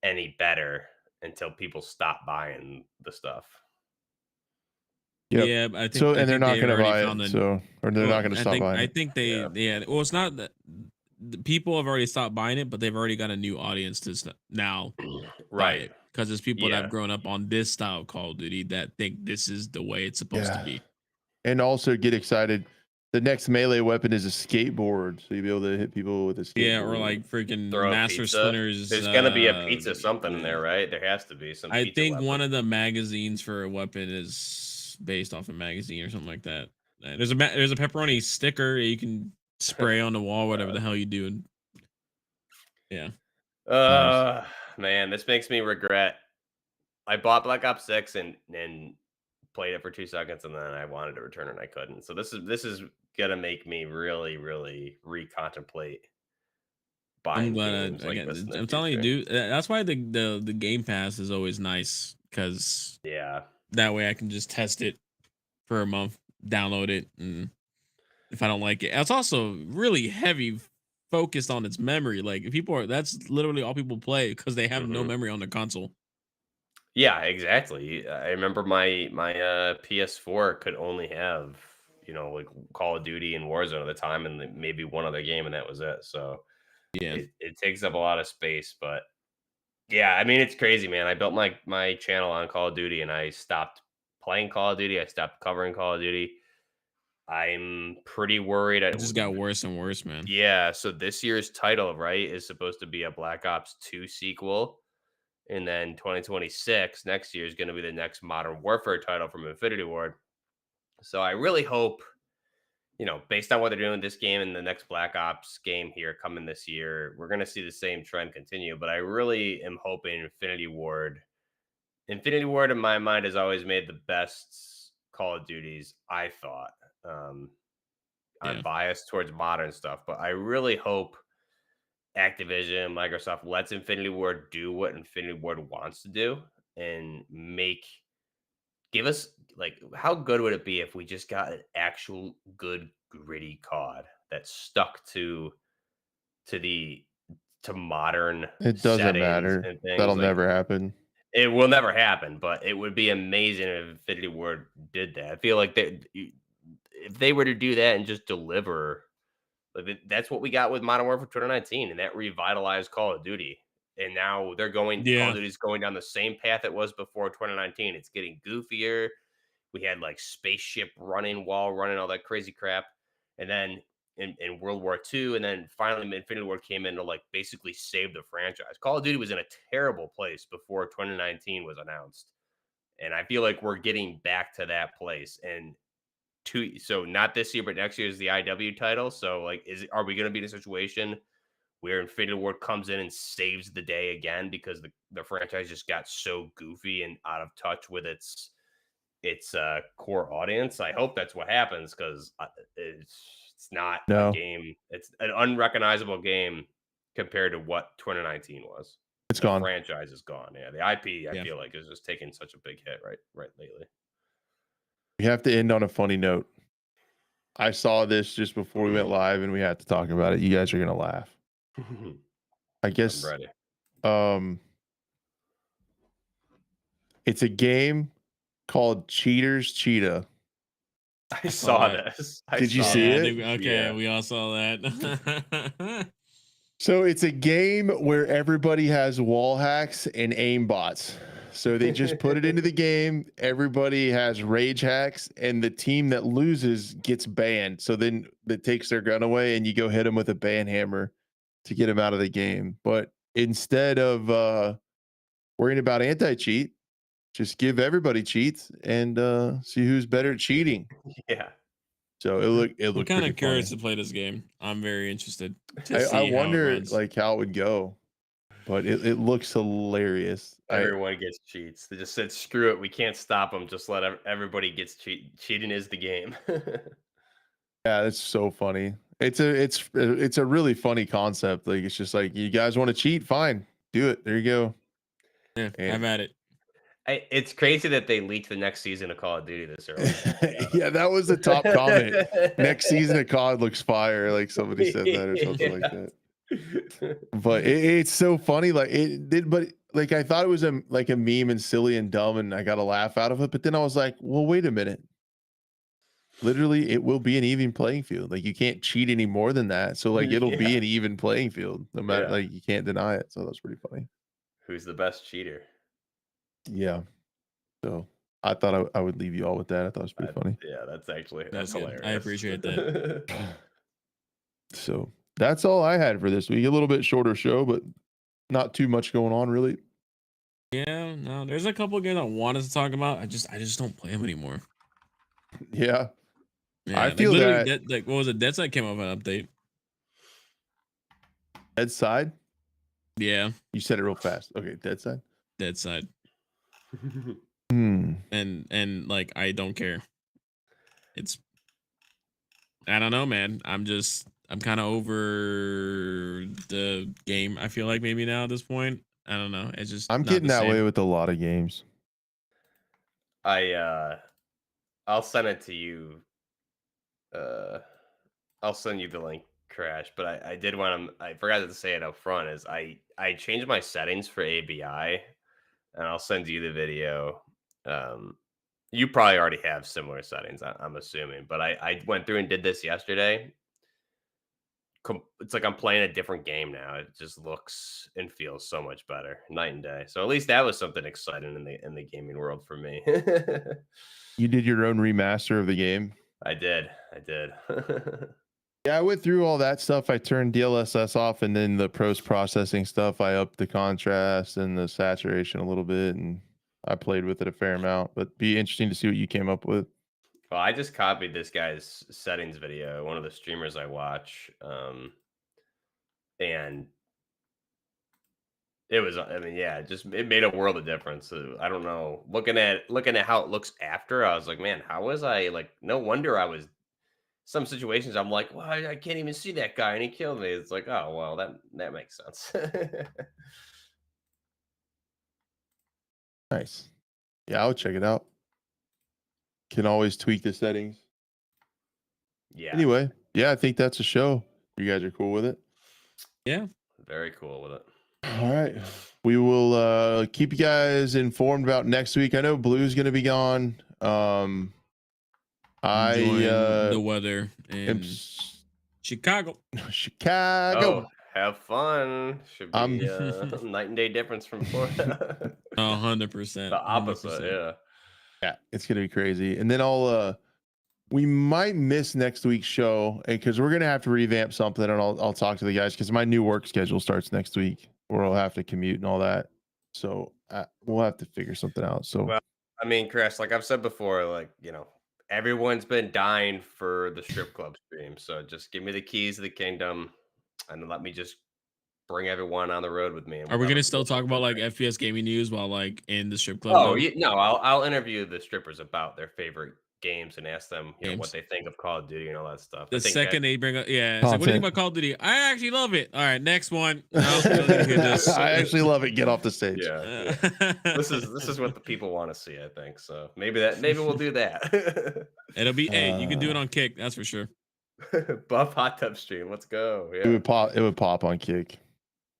any better until people stop buying the stuff.
Yep.
Yeah, I think
So,
I
and they're
think
not
they've
going to
already
buy
found
it.
a.
So, or they're
Well,
not going to stop buying
I
it.
think they
Yeah.
yeah. Well, it's not that the people have already stopped buying it, but they've already got a new audience to now buy
Right.
it because there's people that
Yeah.
have grown up on this style of Call of Duty that think this is the way it's supposed to
Yeah.
be.
And also get excited. The next melee weapon is a skateboard. So you'll be able to hit people with a skateboard.
Yeah, or like freaking
Throw a
Master
pizza.
Splinter's.
There's gonna be a pizza something in
yeah.
there, right? There has to be some
I
pizza
think one
weapon.
of the magazines for a weapon is based off a magazine or something like that. There's a pepperoni sticker you can spray on the wall, whatever the hell you do. And yeah,
Nice.
Man, this makes me regret. I bought Black Ops 6 and played it for 2 seconds, and then I wanted to return it and I couldn't. So this is gonna make me really, really recontemplate
I'm
buying
glad
games
I
like this
get.
in the
I'm telling you,
future.
dude. That's why the Game Pass is always nice because
Yeah.
that way I can just test it for a month, download it, and if I don't like it, it's also really heavy focused on its memory. Like if people are, that's literally all people play because they have no
Mhm.
memory on the console.
Yeah, exactly. I remember my PS4 could only have, like Call of Duty and Warzone at the time and then maybe one other game and that was it. So
Yeah,
it takes up a lot of space, but yeah, I mean it's crazy, man. I built my channel on Call of Duty and I stopped playing Call of Duty. I stopped covering Call of Duty. I'm pretty worried.
it just got worse and worse, man.
Yeah, so this year's title, right, is supposed to be a Black Ops 2 sequel. And then 2026, next year, is going to be the next Modern Warfare title from Infinity Ward. So I really hope, based on what they're doing with this game and the next Black Ops game here coming this year, we're going to see the same trend continue. But I really am hoping Infinity Ward in my mind has always made the best Call of Duties, I thought. Um, I'm
Yeah,
biased towards modern stuff, but I really hope Activision, Microsoft lets Infinity Ward do what Infinity Ward wants to do and give us like how good would it be if we just got an actual good gritty COD that stuck to the to modern
It doesn't
settings
matter.
and things
That'll
like
never happen.
it will never happen, but it would be amazing if Infinity Ward did that. I feel like if they were to do that and just deliver like that's what we got with Modern Warfare 2019, and that revitalized Call of Duty. And now Call of
yeah,
Duty's going down the same path it was before 2019. It's getting goofier. We had like spaceship running, wall running, all that crazy crap. And then in World War II, and then finally Infinity War came in to like basically save the franchise. Call of Duty was in a terrible place before 2019 was announced. And I feel like we're getting back to that place. And so not this year, but next year is the IW title. So like, are we going to be in a situation where Infinity Ward comes in and saves the day again because the franchise just got so goofy and out of touch with its core audience? I hope that's what happens because it's not a
No,
game. It's an unrecognizable game compared to what 2019 was.
it's
The
gone.
franchise is gone. Yeah, the IP I
yeah.
feel like is just taking such a big hit right lately.
We have to end on a funny note. I saw this just before we went live and we had to talk about it. You guys are going to laugh. I
I'm
guess
ready.
um it's a game called Cheaters Cheetah.
I
saw
saw
that.
this.
Did you
saw
see
Yeah, I
that.
it?
think okay,
Yeah.
we all saw that.
So it's a game where everybody has wall hacks and aim bots. So they just put it into the game. Everybody has rage hacks, and the team that loses gets banned. So then that takes their gun away, and you go hit them with a ban hammer to get them out of the game. But instead of worrying about anti-cheat, just give everybody cheats and see who's better at cheating.
Yeah.
So it
I'm
looked
kind
pretty
of curious
funny.
to play this game. I'm very interested to
I
see how it
wonder
runs.
like how it would go, but it looks hilarious.
Everyone gets cheats. They just said, "Screw it, we can't stop them. Just let everybody gets cheating is the game."
Yeah, it's so funny. It's a really funny concept. Like it's just like you guys want to cheat, fine, do it. There you go.
Yeah, have
And
at it.
It's crazy that they leaked the next season of Call of Duty this early.
yeah, that was the top comment. Next season of COD looks fire. Like somebody said that or something like that. But it's so funny. Like it did, but like I thought it was like a meme and silly and dumb, and I got a laugh out of it. But then I was like, well, wait a minute. literally it will be an even playing field. Like you can't cheat any more than that. So like it'll be
Yeah.
an even playing field no matter.
Yeah.
Like you can't deny it. So that's pretty funny.
Who's the best cheater?
Yeah. So I thought I would leave you all with that. I thought it was pretty funny.
Yeah, that's
That's good.
hilarious.
I appreciate that.
So that's all I had for this week. A little bit shorter show, but not too much going on really.
Yeah, no, there's a couple of games I wanted to talk about. I just don't play them anymore.
Yeah.
Yeah,
I
like
feel
literally
that
like what was it? Dead Side came up with an update.
Dead Side.
Yeah,
You said it real fast. Okay, Dead Side.
Dead Side.
Hmm.
And like I don't care. It's I don't know, man. I'm kind of over the game. I feel like maybe now at this point. I don't know. It's just
I'm
not
getting
the
that
same.
way with a lot of games.
I'll send it to you. I'll send you the link, Crash. But I did want to. I forgot to say it up front. Is I changed my settings for ABI, and I'll send you the video. You probably already have similar settings, I'm assuming. But I went through and did this yesterday. It's like I'm playing a different game now. It just looks and feels so much better, night and day. So at least that was something exciting in the gaming world for me.
You did your own remaster of the game.
I did.
Yeah, I went through all that stuff. I turned DLSS off, and then the post processing stuff. I upped the contrast and the saturation a little bit, and I played with it a fair amount. But be interesting to see what you came up with.
Well, I just copied this guy's settings video, one of the streamers I watch, and it was. I mean, yeah, it made a world of difference. I don't know. Looking at how it looks after, I was like, man, how was I like? No wonder I was. Some situations, I'm like, well, I can't even see that guy, and he killed me. It's like, oh well, that makes sense.
Nice. Yeah, I'll check it out. Can always tweak the settings.
Yeah.
Anyway, yeah, I think that's a show. You guys are cool with it?
Yeah.
Very cool with it.
All right. We will keep you guys informed about next week. I know Blue's going to be gone.
Enjoying the weather in Chicago.
Chicago.
Oh, have fun. Should be night and day difference from Florida.
100%.
The opposite, 100%. Yeah.
Yeah, it's gonna be crazy. And then we might miss next week's show because we're gonna have to revamp something, and I'll talk to the guys because my new work schedule starts next week, where I'll have to commute and all that. So we'll have to figure something out. So,
well, I mean, Chris, like I've said before, like everyone's been dying for the strip club stream. So just give me the keys to the kingdom, and let me just bring everyone on the road with me.
Are we gonna still talk about like FPS gaming news while like in the strip club?
Oh, no, I'll interview the strippers about their favorite games and ask them, what they think of Call of Duty and all that stuff.
The second they bring up, it's like, what do you think about Call of Duty? I actually love it. All right, next one. No, we don't need to hear this.
I actually love it. Get off the stage.
Yeah. This is what the people want to see, I think. So maybe we'll do that.
It'll be you can do it on Kick, that's for sure.
Buff hot tub stream. Let's go. Yeah.
It would pop on Kick.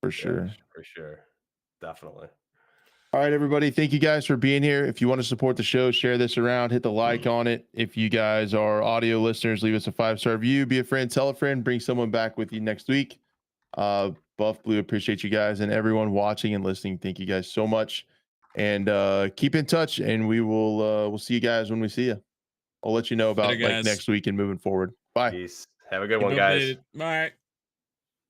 For sure.
Yeah, for sure. Definitely.
All right, everybody. Thank you guys for being here. If you want to support the show, share this around, hit the like on it. If you guys are audio listeners, leave us a 5-star review. Be a friend, tell a friend, bring someone back with you next week. Buff, Blue, appreciate you guys, and everyone watching and listening. Thank you guys so much. And keep in touch, and we'll see you guys when we see you. I'll let you know about like next week and moving forward. Bye.
Peace. Have a good one, guys.
Bye.